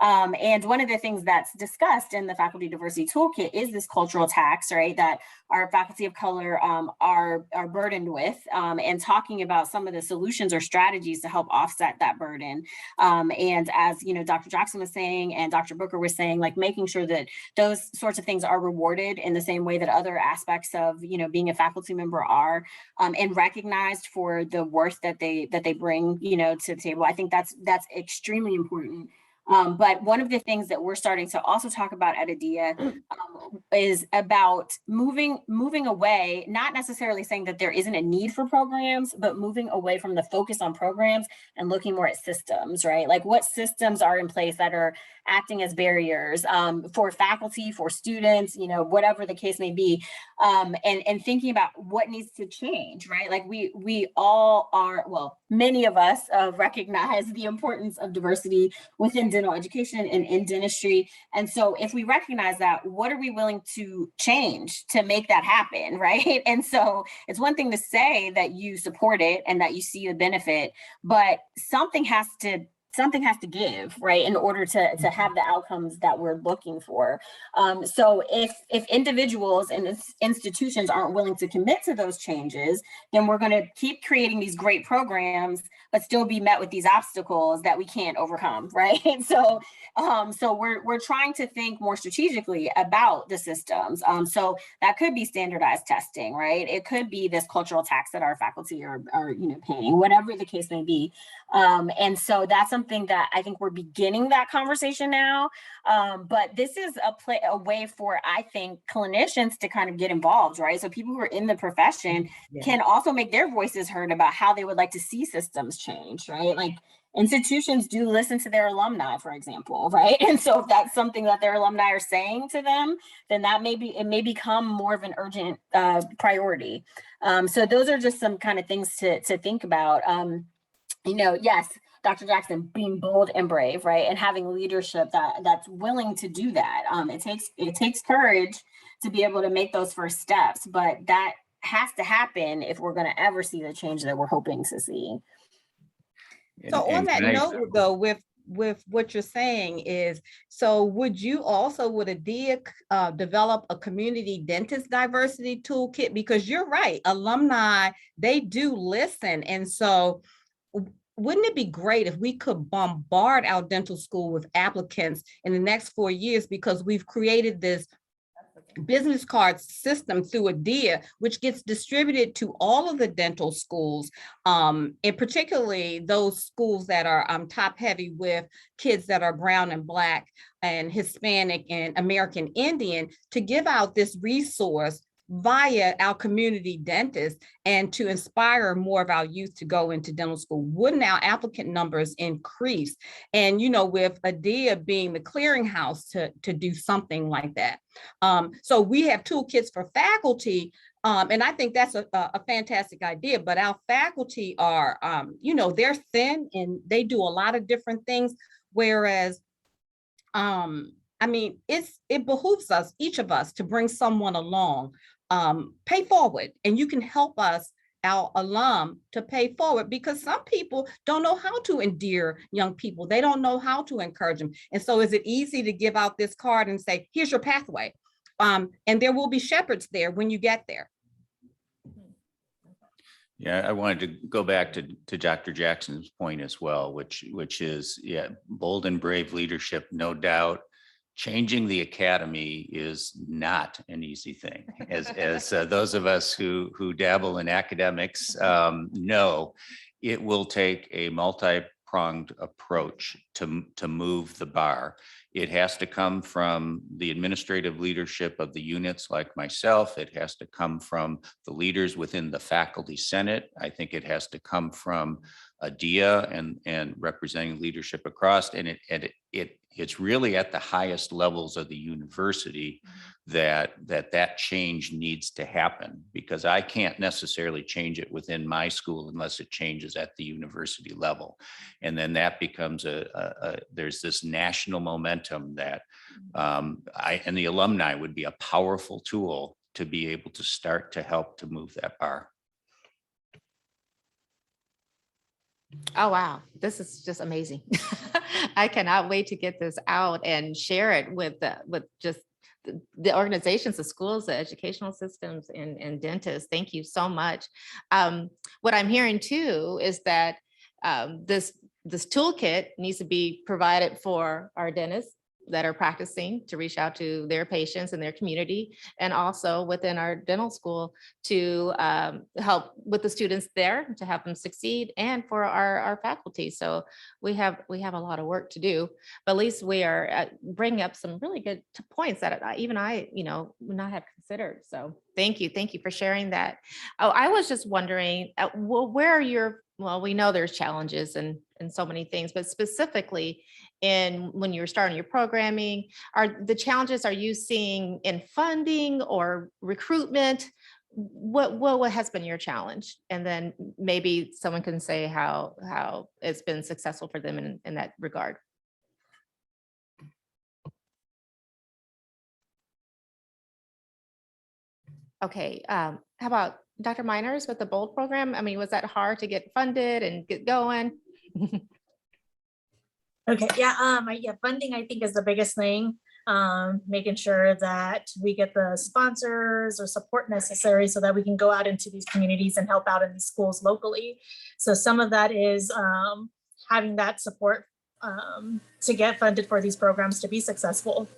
And one of the things that's discussed in the faculty diversity toolkit is this cultural tax, right, that our faculty of color are burdened with, and talking about some of the solutions or strategies to help offset that burden. And as Dr. Jackson was saying and Dr. Booker was saying, like making sure that those sorts of things are rewarded in the same way that other aspects of being a faculty member are, and recognized for the worth that they bring to the table. I think that's extremely important. But one of the things that we're starting to also talk about at ADIA is about moving away, not necessarily saying that there isn't a need for programs, but moving away from the focus on programs and looking more at systems, right? Like what systems are in place that are acting as barriers for faculty, for students, whatever the case may be, and thinking about what needs to change, right? Like we all are, well, many of us recognize the importance of diversity within dental education and in dentistry. And so if we recognize that, what are we willing to change to make that happen, right? And so it's one thing to say that you support it and that you see the benefit, but something has to something has to give, right, in order to have the outcomes that we're looking for. So if individuals and institutions aren't willing to commit to those changes, then we're going to keep creating these great programs, but still be met with these obstacles that we can't overcome, right? So we're trying to think more strategically about the systems. So that could be standardized testing, right? It could be this cultural tax that our faculty are paying, whatever the case may be. And so that's something that I think we're beginning that conversation now. But this is a way for, I think, clinicians to kind of get involved, right? So people who are in the profession can also make their voices heard about how they would like to see systems change, right? Like institutions do listen to their alumni, for example, right? And so if that's something that their alumni are saying to them, then it may become more of an urgent priority. So those are just some kind of things to think about. Yes, Dr. Jackson, being bold and brave, right? And having leadership that's willing to do that. It takes courage to be able to make those first steps, but that has to happen if we're going to ever see the change that we're hoping to see. So on that note, though, with what you're saying is, so would ADIA develop a community dentist diversity toolkit? Because you're right, alumni, they do listen. And so wouldn't it be great if we could bombard our dental school with applicants in the next 4 years, because we've created this business card system through ADIA, which gets distributed to all of the dental schools, and particularly those schools that are top heavy with kids that are brown and Black and Hispanic and American Indian, to give out this resource via our community dentists and to inspire more of our youth to go into dental school. Wouldn't our applicant numbers increase? And, with ADIA being the clearinghouse to do something like that. So we have toolkits for faculty, and I think that's a fantastic idea, but our faculty are, they're thin and they do a lot of different things, whereas it behooves us, each of us, to bring someone along, pay forward, and you can help us, our alum, to pay forward, because some people don't know how to endear young people. They don't know how to encourage them. And so is it easy to give out this card and say, here's your pathway? And there will be shepherds there when you get there. Yeah, I wanted to go back to Dr. Jackson's point as well, which is, bold and brave leadership, no doubt. Changing the academy is not an easy thing, as those of us who dabble in academics know. It will take a multi-pronged approach to move the bar. It has to come from the administrative leadership of the units like myself. It has to come from the leaders within the faculty senate. I think it has to come from ADIA and representing leadership across, and it's really at the highest levels of the university that change needs to happen, because I can't necessarily change it within my school unless it changes at the university level. And then that becomes there's this national momentum that and the alumni would be a powerful tool to be able to start to help to move that bar. Oh, wow. This is just amazing. I cannot wait to get this out and share it with just the organizations, the schools, the educational systems, and dentists. Thank you so much. What I'm hearing too is that this toolkit needs to be provided for our dentists that are practicing to reach out to their patients and their community, and also within our dental school to help with the students there to help them succeed, and for our faculty. So we have a lot of work to do, but at least we are bringing up some really good points that even I would not have considered. So thank you for sharing that. Oh, I was just wondering, where are well, we know there's challenges and so many things, but specifically when you're starting your programming, are you seeing in funding or recruitment? What has been your challenge? And then maybe someone can say how it's been successful for them in that regard. Okay, how about Dr. Miners with the BOLD program? I mean, was that hard to get funded and get going? Okay, yeah, yeah, funding I think is the biggest thing. Making sure that we get the sponsors or support necessary so that we can go out into these communities and help out in these schools locally. So some of that is having that support to get funded for these programs to be successful.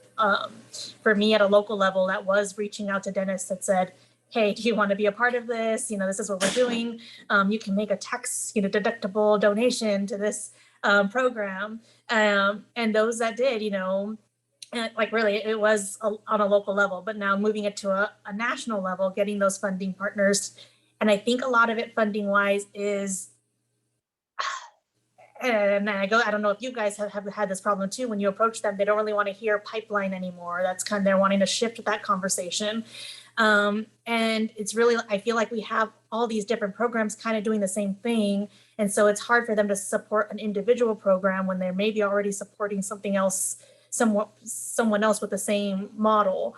For me at a local level, that was reaching out to dentists that said, hey, do you want to be a part of this? You know, this is what we're doing. You can make a tax, deductible donation to this program. And those that did, like really it was on a local level, but now moving it to a national level, getting those funding partners. And I think a lot of it funding wise is, and I don't know if you guys have had this problem too, when you approach them, they don't really want to hear pipeline anymore. That's kind of, they're wanting to shift that conversation. And it's really, I feel like we have all these different programs kind of doing the same thing. And so it's hard for them to support an individual program when they're maybe already supporting something else, someone else with the same model.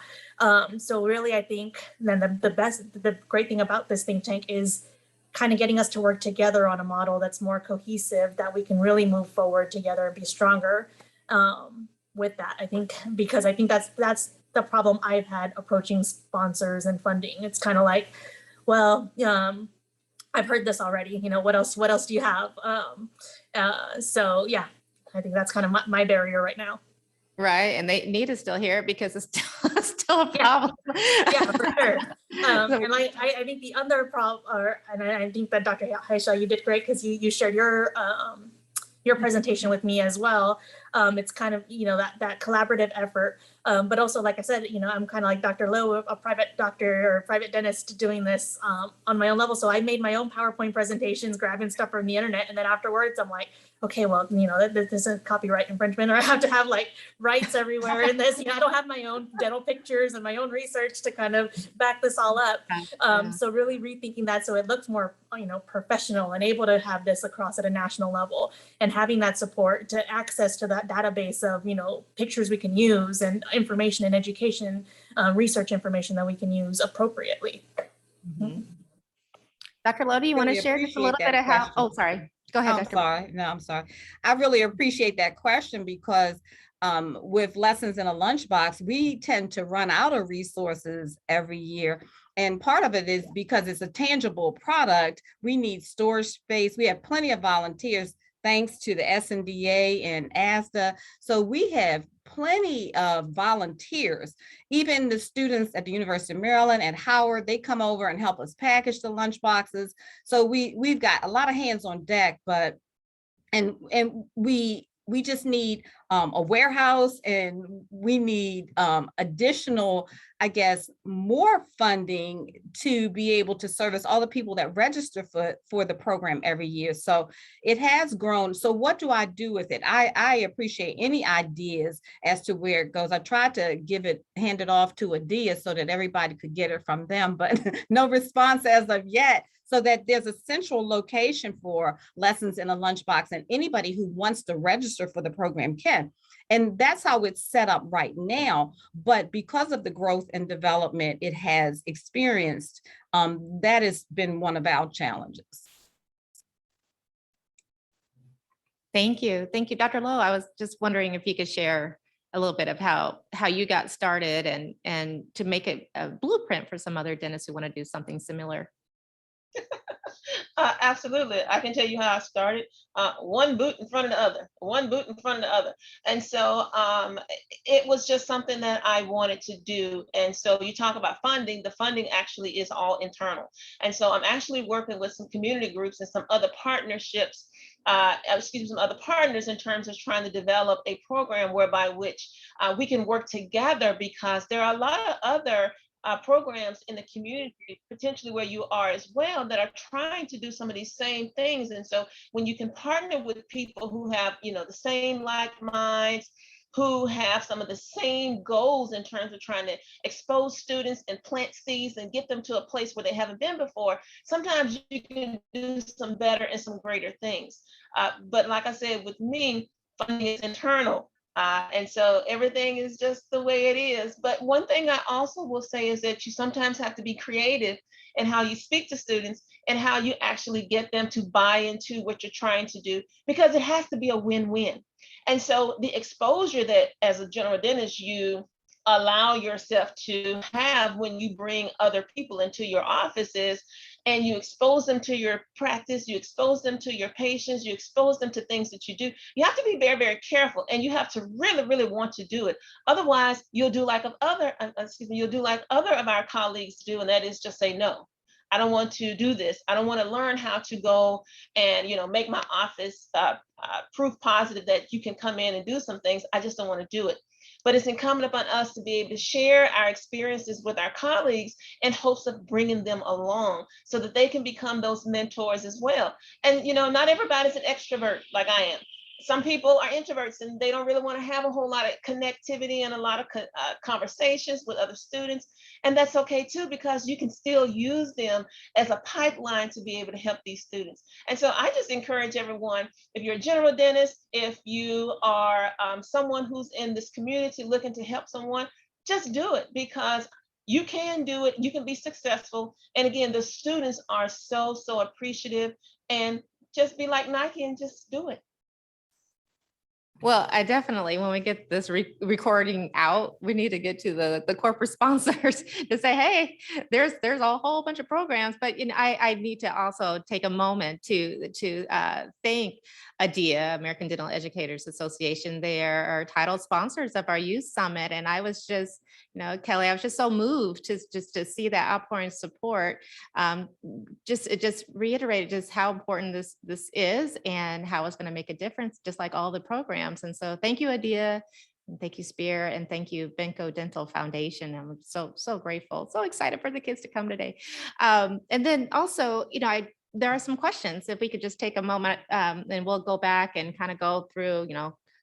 So really, I think then the great thing about this think tank is kind of getting us to work together on a model that's more cohesive, that we can really move forward together and be stronger with that. I think, because I think that's the problem I've had approaching sponsors and funding. It's kind of like, well, I've heard this already, what else do you have? So yeah, I think that's kind of my barrier right now. Right, and they need to still hear it because it's still a problem. Yeah, for sure. And I think the other problem, and I think that Dr. Haisha, you did great because you shared your presentation with me as well. It's kind of, that collaborative effort. But also, like I said, I'm kind of like Dr. Lowe, a private doctor or private dentist doing this on my own level. So I made my own PowerPoint presentations, grabbing stuff from the internet. And then afterwards, I'm like, okay, well, this is a copyright infringement, or I have to have like rights everywhere in this. I don't have my own dental pictures and my own research to kind of back this all up. So really rethinking that so it looks more, professional and able to have this across at a national level, and having that support to access to that database of, pictures we can use and information and education, research information that we can use appropriately. Mm-hmm. Dr. Lowe, do you want to share just a little bit of how, sorry. Go ahead, Dr. I'm sorry. I really appreciate that question because with Lessons in a Lunchbox, we tend to run out of resources every year. And part of it is because it's a tangible product. We need storage space. We have plenty of volunteers thanks to the SNDA and ASDA. So we have plenty of volunteers. Even the students at the University of Maryland and Howard, they come over and help us package the lunch boxes. So we've got a lot of hands on deck, but we just need a warehouse, and we need additional, I guess, more funding to be able to service all the people that register for the program every year. So it has grown. So what do I do with it? I appreciate any ideas as to where it goes. I tried to hand it off to Adia so that everybody could get it from them, but no response as of yet. So that there's a central location for Lessons in a Lunchbox, and anybody who wants to register for the program can. And that's how it's set up right now. But because of the growth and development it has experienced, that has been one of our challenges. Thank you. Thank you, Dr. Lowe. I was just wondering if you could share a little bit of how you got started and to make it a blueprint for some other dentists who want to do something similar. Absolutely. I can tell you how I started. One boot in front of the other, And so it was just something that I wanted to do. And so you talk about funding, the funding actually is all internal. And so I'm actually working with some community groups and some other partnerships, some other partners in terms of trying to develop a program whereby which we can work together, because there are a lot of other programs in the community, potentially where you are as well, that are trying to do some of these same things. And so when you can partner with people who have, the same like minds, who have some of the same goals in terms of trying to expose students and plant seeds and get them to a place where they haven't been before, sometimes you can do some better and some greater things. But like I said, with me, funding is internal. And so everything is just the way it is. But one thing I also will say is that you sometimes have to be creative in how you speak to students and how you actually get them to buy into what you're trying to do, because it has to be a win-win. And so the exposure that as a general dentist, you allow yourself to have when you bring other people into your offices and you expose them to your practice, you expose them to your patients, you expose them to things that you do, you have to be very, very careful, and you have to really, really want to do it. Otherwise, you'll do like you'll do like other of our colleagues do, and that is just say, no, I don't want to do this. I don't want to learn how to go and, make my office proof positive that you can come in and do some things. I just don't want to do it. But it's incumbent upon us to be able to share our experiences with our colleagues in hopes of bringing them along so that they can become those mentors as well. And, not everybody's an extrovert like I am. Some people are introverts and they don't really want to have a whole lot of connectivity and a lot of conversations with other students. And that's okay too, because you can still use them as a pipeline to be able to help these students. And so I just encourage everyone, if you're a general dentist, if you are someone who's in this community looking to help someone, just do it, because you can do it, you can be successful. And again, the students are so, so appreciative, and just be like Nike and just do it. Well, I definitely, when we get this recording out, we need to get to the corporate sponsors to say, hey, there's a whole bunch of programs, but I need to also take a moment to thank ADEA, American Dental Educators Association. They are title sponsors of our youth summit, and I was just, Kelly, I was just so moved to see that outpouring support. It just reiterated just how important this is and how it's going to make a difference, just like all the programs. And so thank you, ADEA, and thank you, Spear, and thank you, Benko Dental Foundation. I'm so grateful, so excited for the kids to come today. And then also, there are some questions. If we could just take a moment, and we'll go back and kind of go through,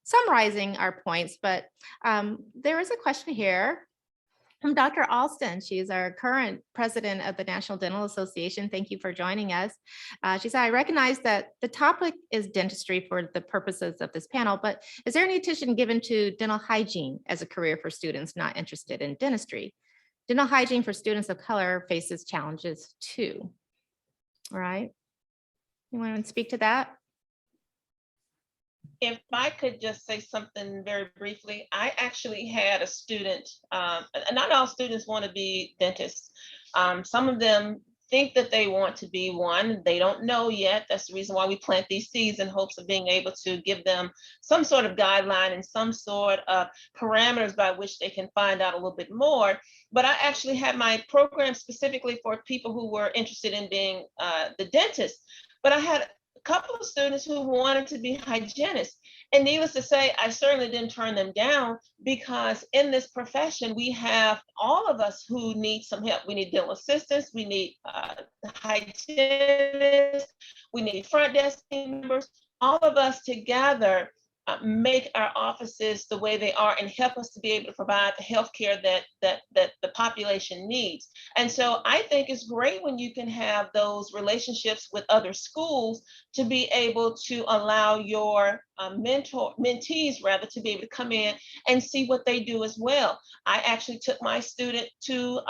summarizing our points. But there is a question here from Dr. Alston. She's our current president of the National Dental Association. Thank you for joining us. She said, I recognize that the topic is dentistry for the purposes of this panel, but is there any attention given to dental hygiene as a career for students not interested in dentistry? Dental hygiene for students of color faces challenges too. All right. You want to speak to that? If I could just say something very briefly, I actually had a student, and not all students want to be dentists. Some of them think that they want to be one. They don't know yet. That's the reason why we plant these seeds in hopes of being able to give them some sort of guideline and some sort of parameters by which they can find out a little bit more. But I actually had my program specifically for people who were interested in being the dentist. But I had a couple of students who wanted to be hygienists. And needless to say, I certainly didn't turn them down, because in this profession, we have all of us who need some help. We need dental assistants, we need hygienists, we need front desk team members. All of us together make our offices the way they are and help us to be able to provide the healthcare that the population needs. And so I think it's great when you can have those relationships with other schools to be able to allow your mentees rather to be able to come in and see what they do as well. I actually took my student to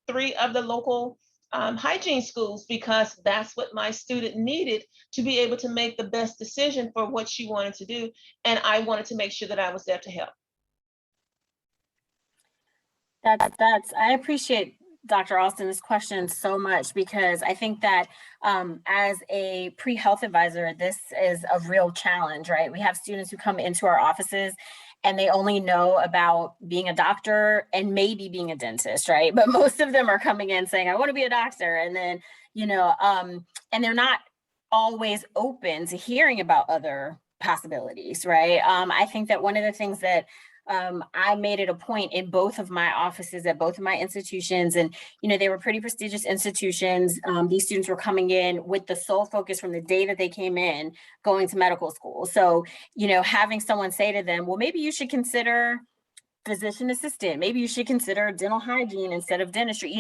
3 of the local hygiene schools, because that's what my student needed to be able to make the best decision for what she wanted to do. And I wanted to make sure that I was there to help. I appreciate Dr. Alston's question so much, because I think that as a pre-health advisor, this is a real challenge, right? We have students who come into our offices and they only know about being a doctor and maybe being a dentist, right? But most of them are coming in saying, I want to be a doctor. And then, and they're not always open to hearing about other possibilities, right? I think that one of the things that I made it a point in both of my offices at both of my institutions, and they were pretty prestigious institutions. These students were coming in with the sole focus from the day that they came in going to medical school. So, having someone say to them, well, maybe you should consider physician assistant, maybe you should consider dental hygiene instead of dentistry.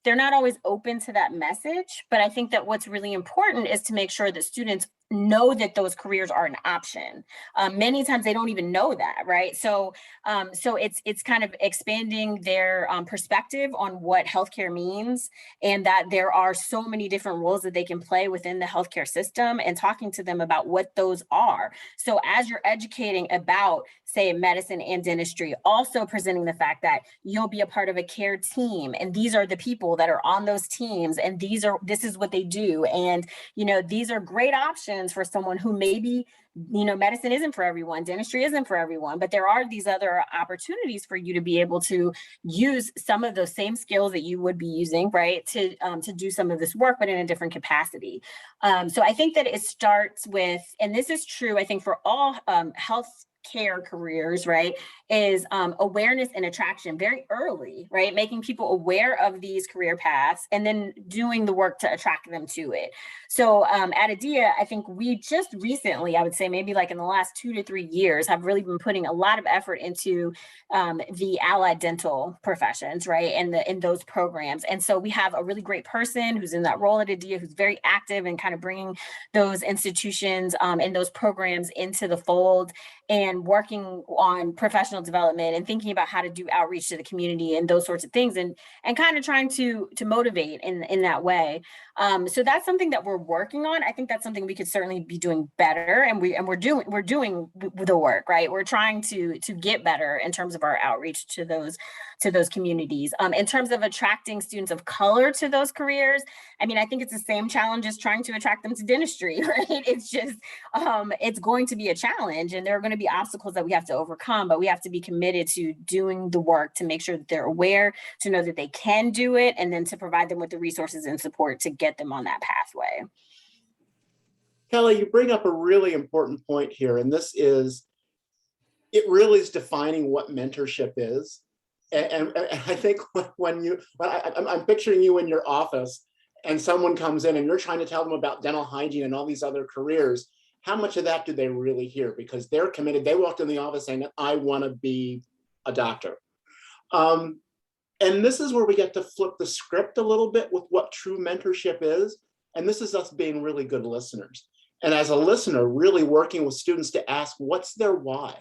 They're not always open to that message, but I think that what's really important is to make sure that students know that those careers are an option. Many times they don't even know that, right? So it's kind of expanding their perspective on what healthcare means, and that there are so many different roles that they can play within the healthcare system, and talking to them about what those are. So as you're educating about, say, medicine and dentistry, also presenting the fact that you'll be a part of a care team, and these are the people that are on those teams, and this is what they do, and these are great options for someone who maybe, medicine isn't for everyone, dentistry isn't for everyone, but there are these other opportunities for you to be able to use some of those same skills that you would be using, right, to do some of this work, but in a different capacity. So I think that it starts with, and this is true, I think, for all health care careers, right, is awareness and attraction very early, right? Making people aware of these career paths and then doing the work to attract them to it. So at ADIA, I think we just recently, I would say maybe like in the last 2 to 3 years, have really been putting a lot of effort into the allied dental professions, right, and in those programs. And so we have a really great person who's in that role at ADIA, who's very active and kind of bringing those institutions and those programs into the fold, and working on professional development and thinking about how to do outreach to the community and those sorts of things, and kind of trying to motivate in that way. So that's something that we're working on. I think that's something we could certainly be doing better, and we're doing the work, right? We're trying to get better in terms of our outreach to those communities. In terms of attracting students of color to those careers, I mean, I think it's the same challenge as trying to attract them to dentistry, right? It's just, it's going to be a challenge, and there are going to be obstacles that we have to overcome, but we have to be committed to doing the work to make sure that they're aware, to know that they can do it, and then to provide them with the resources and support to get them on that pathway. Kelly, you bring up a really important point here, and this is, it really is defining what mentorship is. And I think I'm picturing you in your office and someone comes in and you're trying to tell them about dental hygiene and all these other careers, how much of that do they really hear? Because they're committed. They walked in the office saying, I want to be a doctor. And this is where we get to flip the script a little bit with what true mentorship is. And this is us being really good listeners. And as a listener, really working with students to ask, what's their why?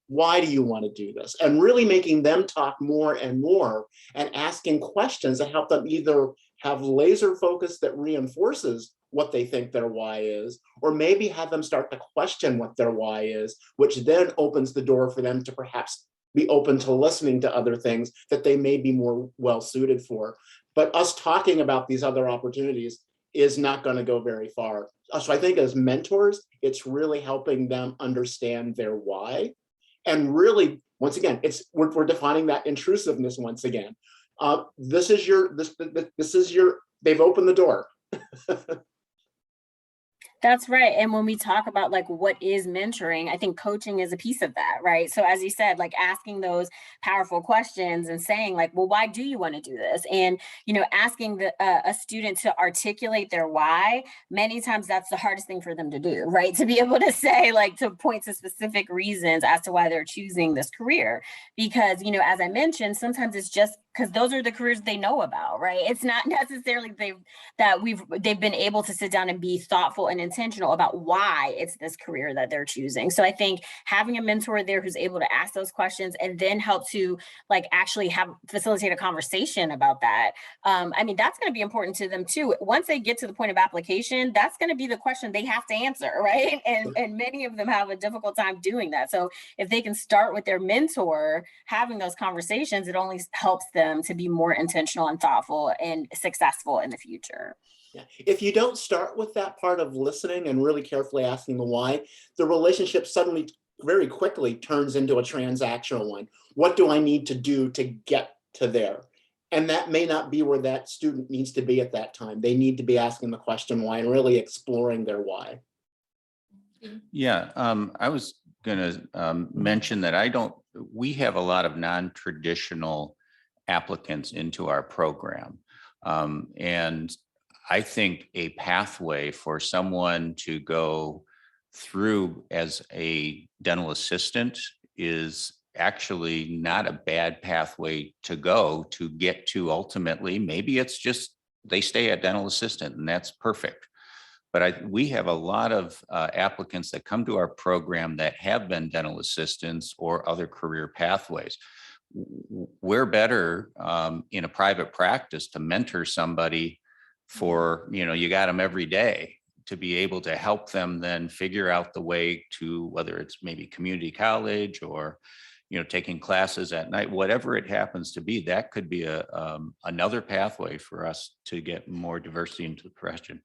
Why do you want to do this? And really making them talk more and more, and asking questions that help them either have laser focus that reinforces what they think their why is, or maybe have them start to question what their why is, which then opens the door for them to perhaps be open to listening to other things that they may be more well suited for. But us talking about these other opportunities is not going to go very far. So I think as mentors, it's really helping them understand their why. And really, once again, we're defining that intrusiveness once again. This is your, they've opened the door. That's right. And when we talk about like what is mentoring, I think coaching is a piece of that, right? So as you said, like asking those powerful questions and saying like, well, why do you want to do this? And, asking a student to articulate their why, many times that's the hardest thing for them to do, right? To be able to say, like, to point to specific reasons as to why they're choosing this career. Because, as I mentioned, sometimes it's just because those are the careers they know about, right? It's not necessarily they've been able to sit down and be thoughtful and intentional about why it's this career that they're choosing. So I think having a mentor there who's able to ask those questions and then help to like actually facilitate a conversation about that. That's going to be important to them too. Once they get to the point of application, that's going to be the question they have to answer, right? And many of them have a difficult time doing that. So if they can start with their mentor having those conversations, it only helps them to be more intentional and thoughtful and successful in the future. Yeah. If you don't start with that part of listening and really carefully asking the why, the relationship suddenly very quickly turns into a transactional one. What do I need to do to get to there? And that may not be where that student needs to be at that time. They need to be asking the question why and really exploring their why. Yeah, I was going to mention that we have a lot of non-traditional applicants into our program. And I think a pathway for someone to go through as a dental assistant is actually not a bad pathway to go to get to ultimately, maybe it's just they stay a dental assistant and that's perfect. But we have a lot of applicants that come to our program that have been dental assistants or other career pathways. We're better in a private practice to mentor somebody for, you got them every day, to be able to help them then figure out the way to, whether it's maybe community college or, taking classes at night, whatever it happens to be, that could be another pathway for us to get more diversity into the profession.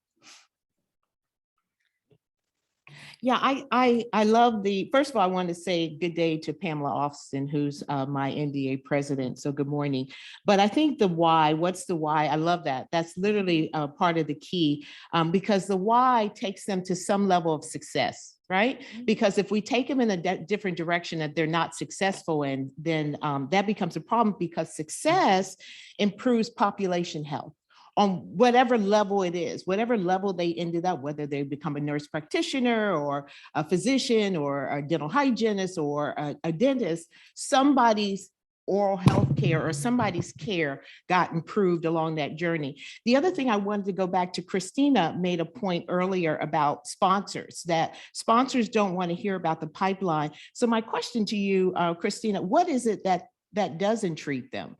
Yeah, I love first of all, I want to say good day to Pamela Austin, who's my NDA president. So good morning. But I think the why, what's the why? I love that. That's literally part of the key, because the why takes them to some level of success, right? Because if we take them in a different direction that they're not successful in, then that becomes a problem, because success improves population health on whatever level it is, whatever level they ended up, whether they become a nurse practitioner or a physician or a dental hygienist or a dentist, somebody's oral health care or somebody's care got improved along that journey. The other thing I wanted to go back to, Christina made a point earlier about sponsors, that sponsors don't want to hear about the pipeline. So my question to you, Christina, what is it that does intrigue them?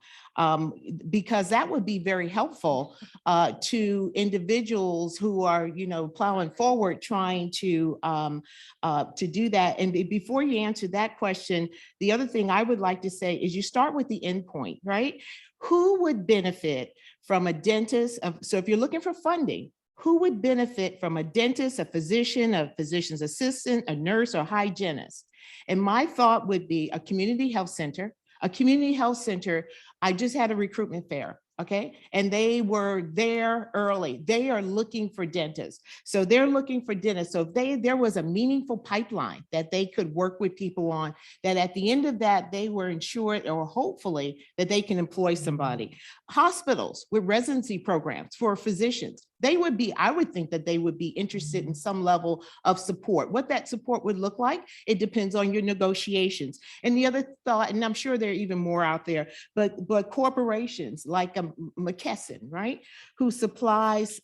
Because that would be very helpful to individuals who are, plowing forward, trying to do that. And before you answer that question, the other thing I would like to say is you start with the endpoint, right? Who would benefit from a dentist? So if you're looking for funding, who would benefit from a dentist, a physician's assistant, a nurse, or hygienist? And my thought would be a community health center. A community health center, I just had a recruitment fair, okay? And they were there early. They are looking for dentists. So they're looking for dentists. So if there was a meaningful pipeline that they could work with people on, that at the end of that, they were ensured, or hopefully that they can employ somebody. Hospitals with residency programs for physicians, I would think that they would be interested in some level of support. What that support would look like, it depends on your negotiations. And the other thought, and I'm sure there are even more out there, but corporations like McKesson, right, who supplies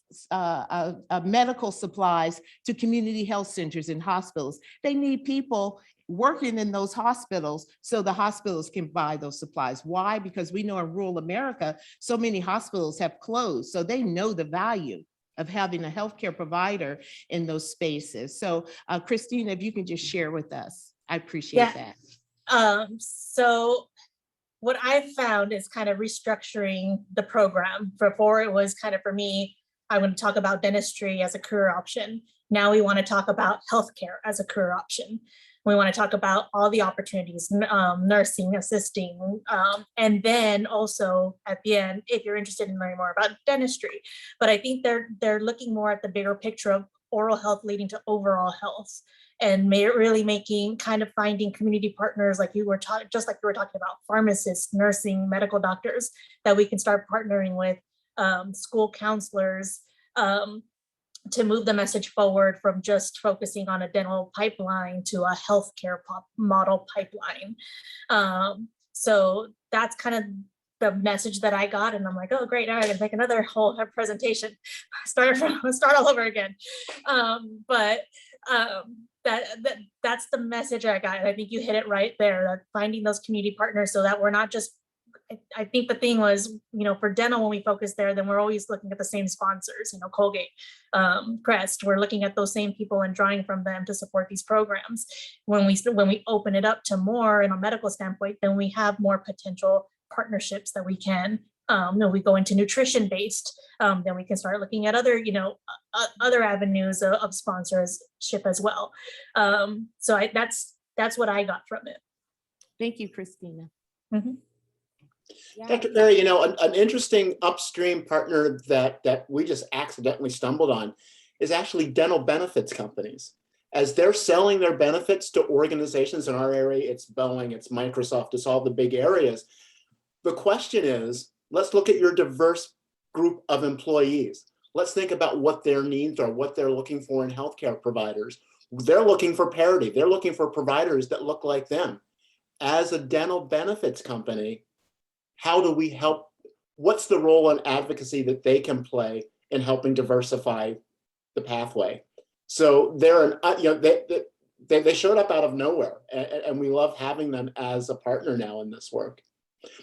medical supplies to community health centers and hospitals. They need people working in those hospitals so the hospitals can buy those supplies. Why? Because we know in rural America, so many hospitals have closed, so they know the value of having a healthcare provider in those spaces. So Christina, if you can just share with us, I appreciate that. So what I've found is kind of restructuring the program. Before it was kind of, for me, I want to talk about dentistry as a career option. Now we want to talk about healthcare as a career option. We want to talk about all the opportunities, nursing, assisting, and then also at the end, if you're interested in learning more about dentistry. But I think they're looking more at the bigger picture of oral health leading to overall health, and really finding community partners like you were talking about, pharmacists, nursing, medical doctors, that we can start partnering with, school counselors, to move the message forward from just focusing on a dental pipeline to a healthcare model pipeline. So that's kind of the message that I got, and I'm like, oh great, now I can make another whole presentation, start all over again. That's the message I got, and I think you hit it right there. That finding those community partners, so that we're not just. I think the thing was, for dental, when we focus there, then we're always looking at the same sponsors, Colgate, Crest. We're looking at those same people and drawing from them to support these programs. When we open it up to more in a medical standpoint, then we have more potential partnerships that we can. We go into nutrition based, then we can start looking at other, other avenues of sponsorship as well. So that's what I got from it. Thank you, Christina. Mm-hmm. Dr. Perry, an interesting upstream partner that we just accidentally stumbled on is actually dental benefits companies. As they're selling their benefits to organizations in our area, it's Boeing, it's Microsoft, it's all the big areas. The question is, let's look at your diverse group of employees. Let's think about what their needs are, what they're looking for in healthcare providers. They're looking for parity. They're looking for providers that look like them. As a dental benefits company, how do we help? What's the role and advocacy that they can play in helping diversify the pathway. So they're, they showed up out of nowhere, and we love having them as a partner now in this work,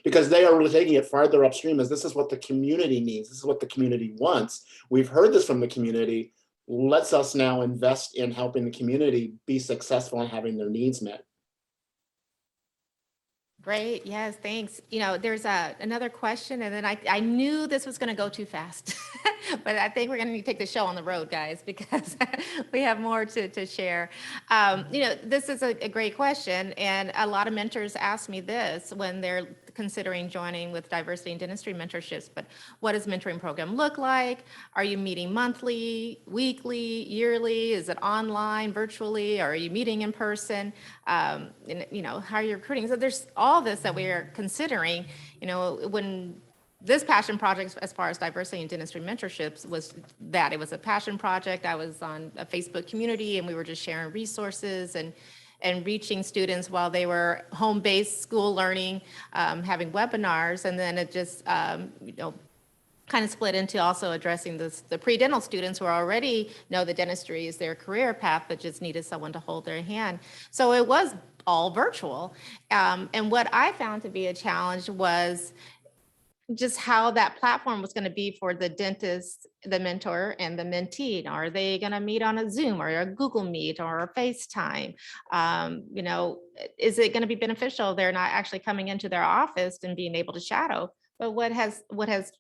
because they are really taking it farther upstream as this is what the community needs. This is what the community wants. We've heard this from the community. Let's us now invest in helping the community be successful in having their needs met. Great. Yes, thanks. There's another question, and then I knew this was going to go too fast, but I think we're going to need to take the show on the road, guys, because we have more to share. This is a great question, and a lot of mentors ask me this when they're considering joining with Diversity in Dentistry Mentorships, but what does mentoring program look like? Are you meeting monthly, weekly, yearly? Is it online, virtually? Or are you meeting in person? How are you recruiting? So there's all this that we are considering, when this passion project, as far as Diversity in Dentistry Mentorships, was that it was a passion project. I was on a Facebook community, and we were just sharing resources and reaching students while they were home-based school learning, having webinars, and then it just, kind of split into also addressing the pre-dental students who already know that dentistry is their career path, but just needed someone to hold their hand. So it was all virtual. And what I found to be a challenge was just how that platform was going to be for the dentist, the mentor, and the mentee. Are they going to meet on a Zoom or a Google Meet or a FaceTime? Is it going to be beneficial? They're not actually coming into their office and being able to shadow. But what has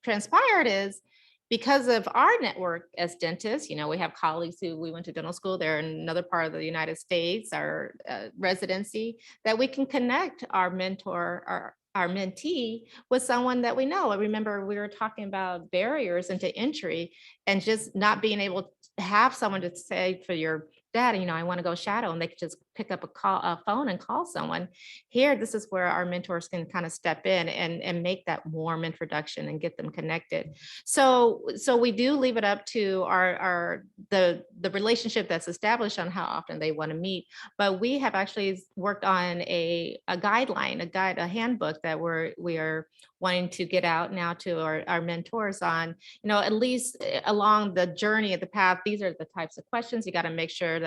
transpired is, because of our network as dentists, we have colleagues who we went to dental school, they're in another part of the United States, our residency, that we can connect our mentor, our mentee, with someone that we know. I remember we were talking about barriers into entry, and just not being able to have someone to say for your dad, I want to go shadow, and they could just pick up a phone and call someone. Here, this is where our mentors can kind of step in and make that warm introduction and get them connected. So we do leave it up to the relationship that's established on how often they want to meet. But we have actually worked on a guideline, a handbook that we are wanting to get out now to our mentors on, at least along the journey of the path. These are the types of questions you got to make sure that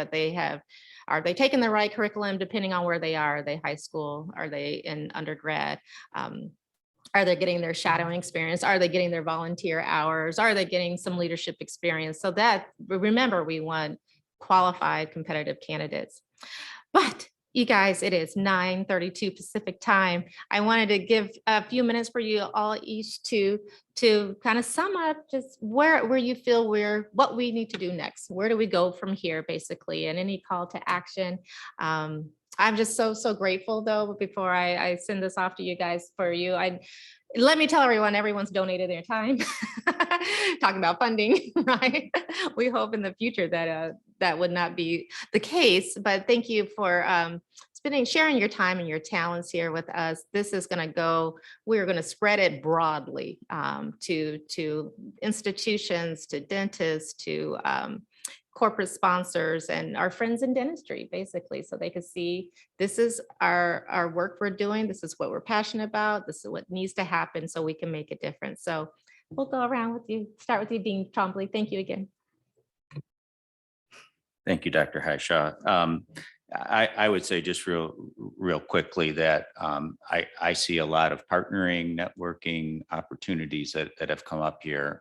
are they taking the right curriculum depending on where they are? Are they high school? Are they in undergrad? Are they getting their shadowing experience? Are they getting their volunteer hours? Are they getting some leadership experience? So that, remember, we want qualified, competitive candidates. But you guys, it is 9:32 Pacific time. I wanted to give a few minutes for you all each to kind of sum up just where you feel what we need to do next. Where do we go from here, basically, and any call to action. I'm just so grateful, though, before I send this off to you guys, let me tell everyone's donated their time. Talking about funding, right? We hope in the future that would not be the case, but thank you for sharing your time and your talents here with us. This is going to go, we're going to spread it broadly to institutions, to dentists, to corporate sponsors, and our friends in dentistry, basically, so they can see this is our work we're doing. This is what we're passionate about. This is what needs to happen so we can make a difference. So we'll go around with you. Start with you, Dean Trombley. Thank you again. Thank you, Dr. Highshaw. I would say just real quickly that I see a lot of partnering, networking opportunities that have come up here.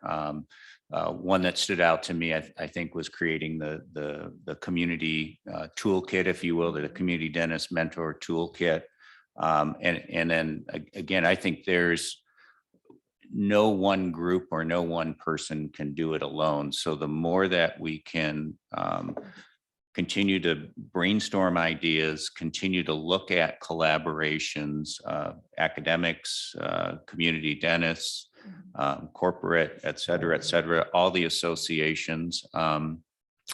One that stood out to me, I think, was creating the community toolkit, if you will, the community dentist mentor toolkit. And then again, I think there's no one group or no one person can do it alone. So the more that we can continue to brainstorm ideas, continue to look at collaborations, academics, community dentists, corporate, et cetera, all the associations.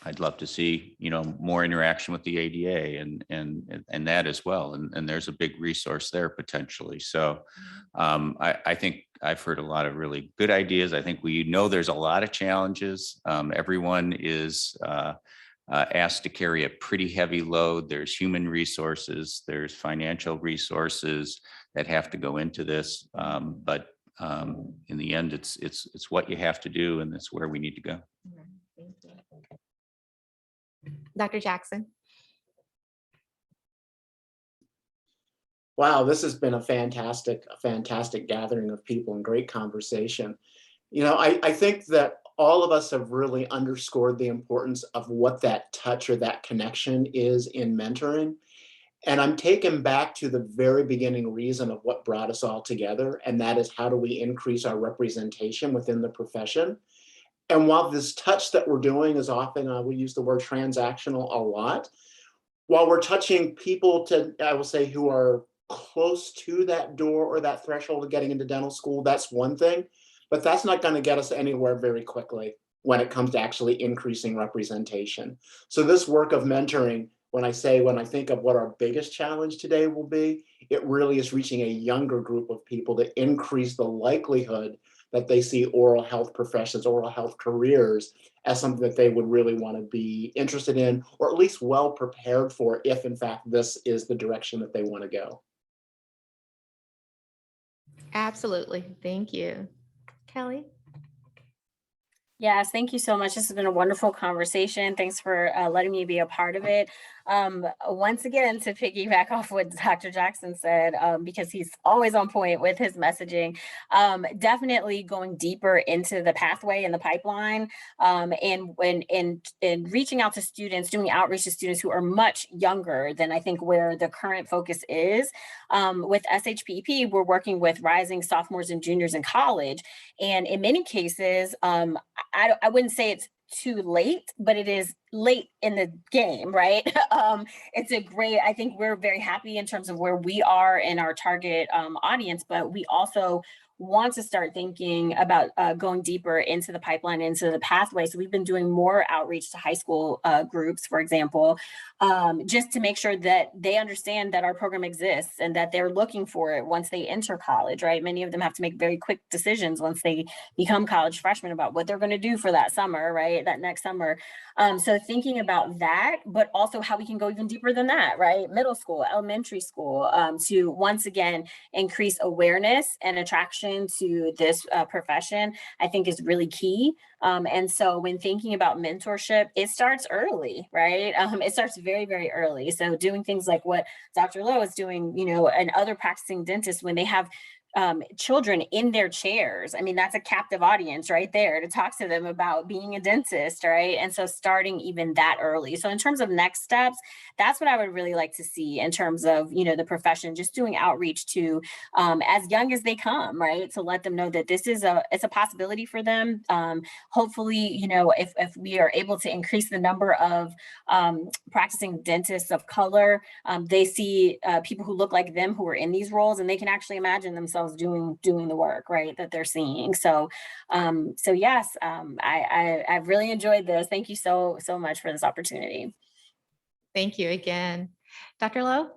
I'd love to see, more interaction with the ADA and that as well. And there's a big resource there potentially. So I think I've heard a lot of really good ideas. I think we know there's a lot of challenges. Everyone is asked to carry a pretty heavy load. There's human resources, there's financial resources that have to go into this. But in the end, it's what you have to do, and it's where we need to go. Dr. Jackson. Wow, this has been a fantastic gathering of people and great conversation. You know, I think that all of us have really underscored the importance of what that touch or that connection is in mentoring. And I'm taken back to the very beginning reason of what brought us all together, and that is how do we increase our representation within the profession? And while this touch that we're doing is often, we use the word transactional a lot, while we're touching people to, I will say, who are close to that door or that threshold of getting into dental school, that's one thing, but that's not going to get us anywhere very quickly when it comes to actually increasing representation. So this work of mentoring, when I think of what our biggest challenge today will be, it really is reaching a younger group of people to increase the likelihood that they see oral health professions, oral health careers as something that they would really want to be interested in, or at least well prepared for if in fact this is the direction that they want to go. Absolutely. Thank you. Kelly? Yes, thank you so much. This has been a wonderful conversation. Thanks for letting me be a part of it. Once again, to piggyback off what Dr. Jackson said, because he's always on point with his messaging, definitely going deeper into the pathway and the pipeline, and reaching out to students, doing outreach to students who are much younger than I think where the current focus is. With SHPP, we're working with rising sophomores and juniors in college. And in many cases, I wouldn't say it's too late, but it is late in the game, right? It's a great, I think we're very happy in terms of where we are in our target audience, but we also want to start thinking about going deeper into the pipeline, into the pathway. So we've been doing more outreach to high school groups, for example, just to make sure that they understand that our program exists and that they're looking for it once they enter college, right? Many of them have to make very quick decisions once they become college freshmen about what they're going to do for that summer, right? That next summer. So thinking about that, but also how we can go even deeper than that, right? Middle school, elementary school, to once again increase awareness and attraction to this profession, I think is really key. And so when thinking about mentorship, it starts early, right? It starts very, very early. So doing things like what Dr. Lowe is doing, you know, and other practicing dentists when they have children in their chairs. I mean, that's a captive audience right there to talk to them about being a dentist, right? And so starting even that early. So in terms of next steps, that's what I would really like to see in terms of, you know, the profession, just doing outreach to as young as they come, right? To let them know that this is it's a possibility for them. Hopefully, you know, if we are able to increase the number of practicing dentists of color, they see people who look like them who are in these roles, and they can actually imagine themselves doing the work, right, that they're seeing. So yes, I've really enjoyed this. Thank you so much for this opportunity. Thank you again. Dr. Lowe?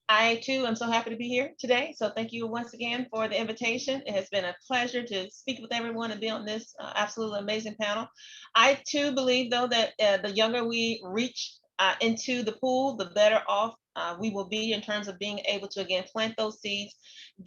I too am so happy to be here today. So thank you once again for the invitation. It has been a pleasure to speak with everyone and be on this absolutely amazing panel. I too believe though that the younger we reach into the pool, the better off we will be in terms of being able to again plant those seeds,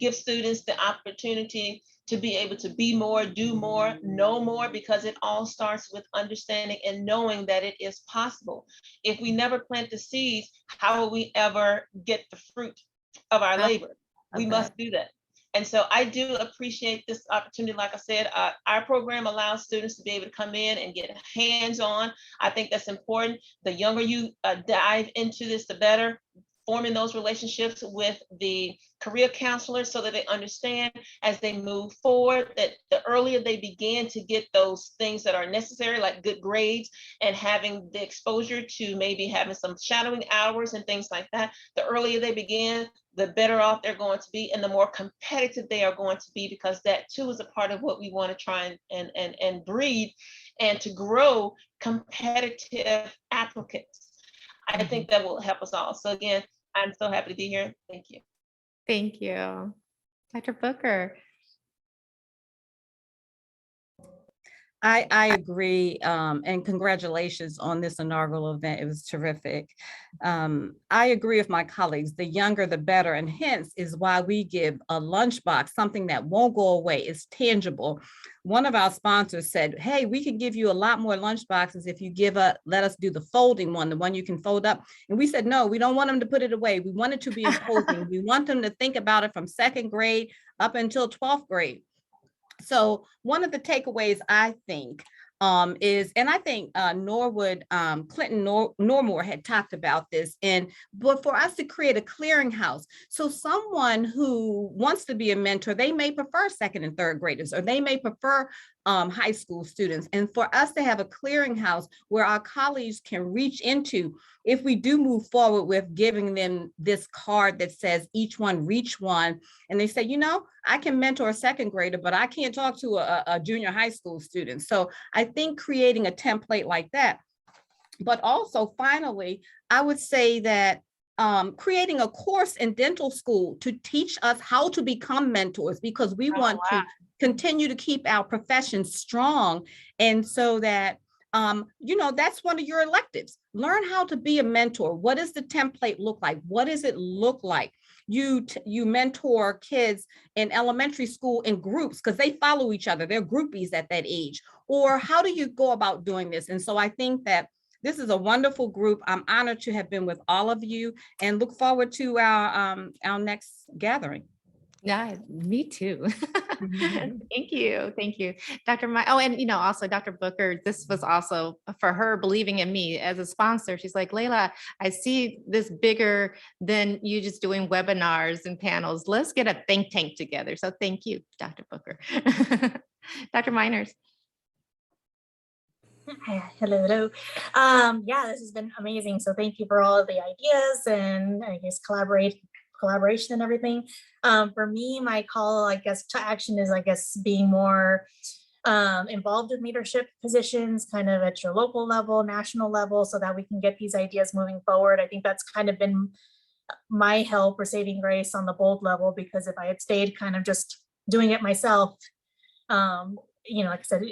give students the opportunity to be able to be more, do more, know more, because it all starts with understanding and knowing that it is possible. If we never plant the seeds, how will we ever get the fruit of our labor? We must do that. And so I do appreciate this opportunity. Like I said, our program allows students to be able to come in and get hands-on. I think that's important. The younger you dive into this, the better. Forming those relationships with the career counselors so that they understand as they move forward that the earlier they begin to get those things that are necessary, like good grades and having the exposure to maybe having some shadowing hours and things like that, the earlier they begin, the better off they're going to be and the more competitive they are going to be, because that too is a part of what we want to try and breed and to grow competitive applicants. I think that will help us all. So again, I'm so happy to be here. Thank you. Thank you. Dr. Booker. I agree, and congratulations on this inaugural event. It was terrific. I agree with my colleagues, the younger the better, and hence is why we give a lunchbox, something that won't go away. It's tangible. One of our sponsors said, hey, we can give you a lot more lunchboxes if you let us do the folding one, the one you can fold up. And we said, no, we don't want them to put it away. We want it to be imposing. We want them to think about it from 2nd grade up until 12th grade. So one of the takeaways, I think, is, and I think Norwood, Clinton Normore had talked about this, but for us to create a clearinghouse, so someone who wants to be a mentor, they may prefer 2nd and 3rd graders, or they may prefer high school students, and for us to have a clearinghouse where our colleagues can reach into, if we do move forward with giving them this card that says each one reach one, and they say, you know, I can mentor a 2nd grader, but I can't talk to a junior high school student. So I think creating a template like that, but also finally, I would say that creating a course in dental school to teach us how to become mentors, because we want to continue to keep our profession strong. And so that, you know, that's one of your electives. Learn how to be a mentor. What does the template look like? What does it look like? You mentor kids in elementary school in groups because they follow each other. They're groupies at that age. Or how do you go about doing this? And so I think that this is a wonderful group. I'm honored to have been with all of you and look forward to our next gathering. Yeah, me too. Thank you. Thank you, Dr. Oh, and you know, also Dr. Booker, this was also for her believing in me as a sponsor. She's like, Layla, I see this bigger than you just doing webinars and panels. Let's get a think tank together. So thank you, Dr. Booker. Dr. Miners. Hello. Yeah, this has been amazing. So thank you for all of the ideas and I guess collaboration and everything. For me, my call, I guess, to action is, I guess, being more involved with leadership positions, kind of at your local level, national level, so that we can get these ideas moving forward. I think that's kind of been my help or saving grace on the bold level, because if I had stayed kind of just doing it myself, you know, like I said,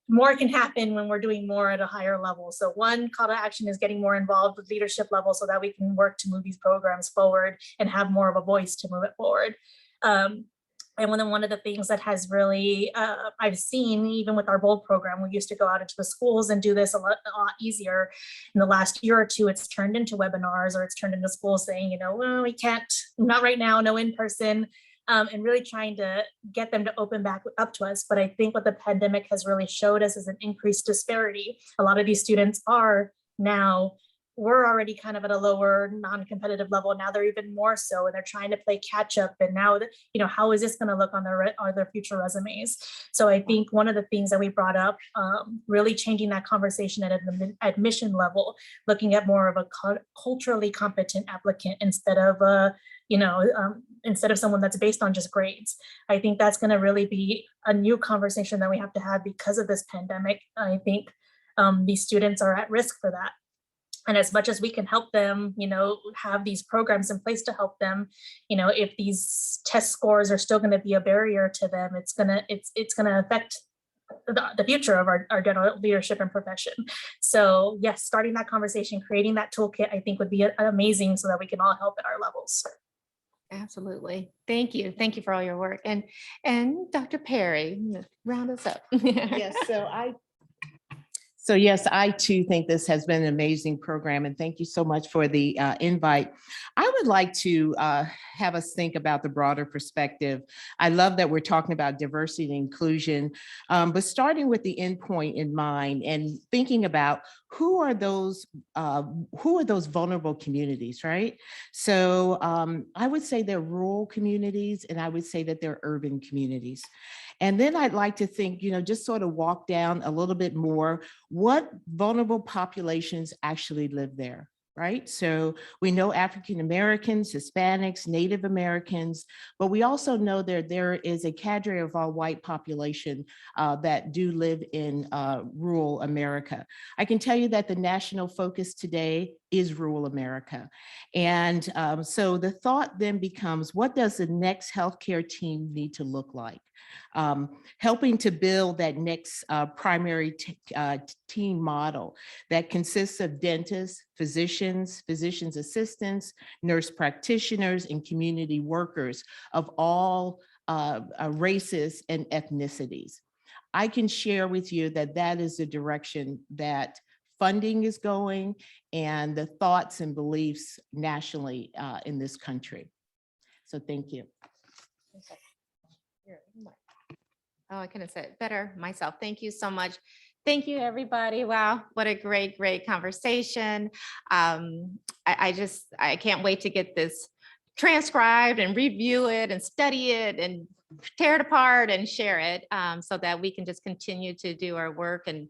more can happen when we're doing more at a higher level. So one call to action is getting more involved with leadership level so that we can work to move these programs forward and have more of a voice to move it forward. And one of the things that has really, I've seen even with our BOLD program, we used to go out into the schools and do this a lot easier. In the last year or two, it's turned into webinars, or it's turned into schools saying, you know, well, we can't, not right now, no in person. And really trying to get them to open back up to us. But I think what the pandemic has really showed us is an increased disparity. A lot of these students are now, we're already kind of at a lower non-competitive level. Now they're even more so, and they're trying to play catch up. And now, you know, how is this going to look on their future resumes? So I think one of the things that we brought up, really changing that conversation at an admission level, looking at more of a culturally competent applicant instead of instead of someone that's based on just grades. I think that's going to really be a new conversation that we have to have because of this pandemic. I think these students are at risk for that. And as much as we can help them, you know, have these programs in place to help them, you know, if these test scores are still going to be a barrier to them, it's going to affect the future of our dental leadership and profession. So yes, starting that conversation, creating that toolkit, I think would be amazing so that we can all help at our levels. Absolutely. Thank you. Thank you for all your work. And Dr. Perry, round us up. Yes, so yes, I too think this has been an amazing program, and thank you so much for the invite. I would like to have us think about the broader perspective. I love that we're talking about diversity and inclusion, but starting with the endpoint in mind and thinking about who are those vulnerable communities, right? So I would say they're rural communities, and I would say that they're urban communities. And then I'd like to think, you know, just sort of walk down a little bit more, what vulnerable populations actually live there, right? So we know African Americans, Hispanics, Native Americans, but we also know that there is a cadre of all white population that do live in rural America. I can tell you that the national focus today is rural America. And so the thought then becomes, what does the next healthcare team need to look like? Helping to build that next primary team model that consists of dentists, physicians, physician's assistants, nurse practitioners, and community workers of all races and ethnicities. I can share with you that that is the direction that funding is going and the thoughts and beliefs nationally in this country. So thank you. Oh, I couldn't have said it better myself. Thank you so much. Thank you, everybody. Wow, what a great, great conversation. I can't wait to get this transcribed and review it and study it and tear it apart and share it so that we can just continue to do our work and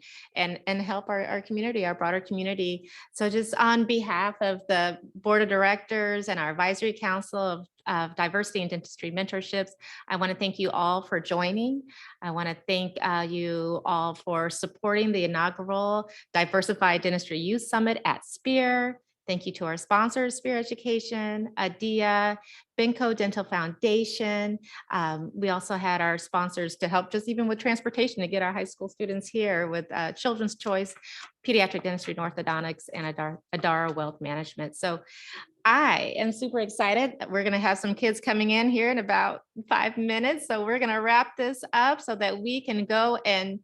help our community, our broader community. So just on behalf of the board of directors and our advisory council of diversity and dentistry mentorships, I want to thank you all for joining. I want to thank you all for supporting the inaugural Diversified Dentistry Youth Summit at Spear. Thank you to our sponsors, Spear Education, ADIA, Benco Dental Foundation. We also had our sponsors to help just even with transportation to get our high school students here with Children's Choice, Pediatric Dentistry and Orthodontics, and Adara Wealth Management. So I am super excited. We're going to have some kids coming in here in about 5 minutes. So we're going to wrap this up so that we can go and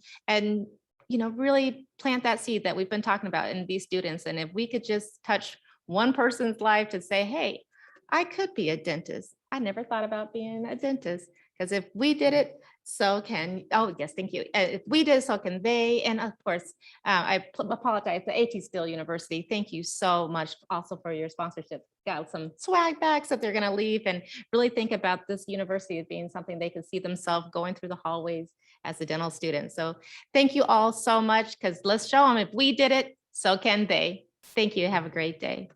really plant that seed that we've been talking about in these students. And if we could just touch one person's life to say, hey, I could be a dentist. I never thought about being a dentist, because if we did it, so can, oh yes, thank you. If we did, so can they. And of course, I apologize to AT Still University. Thank you so much also for your sponsorship. Got some swag bags that they're gonna leave, and really think about this university as being something they could see themselves going through the hallways as a dental student. So thank you all so much, because let's show them if we did it, so can they. Thank you. Have a great day.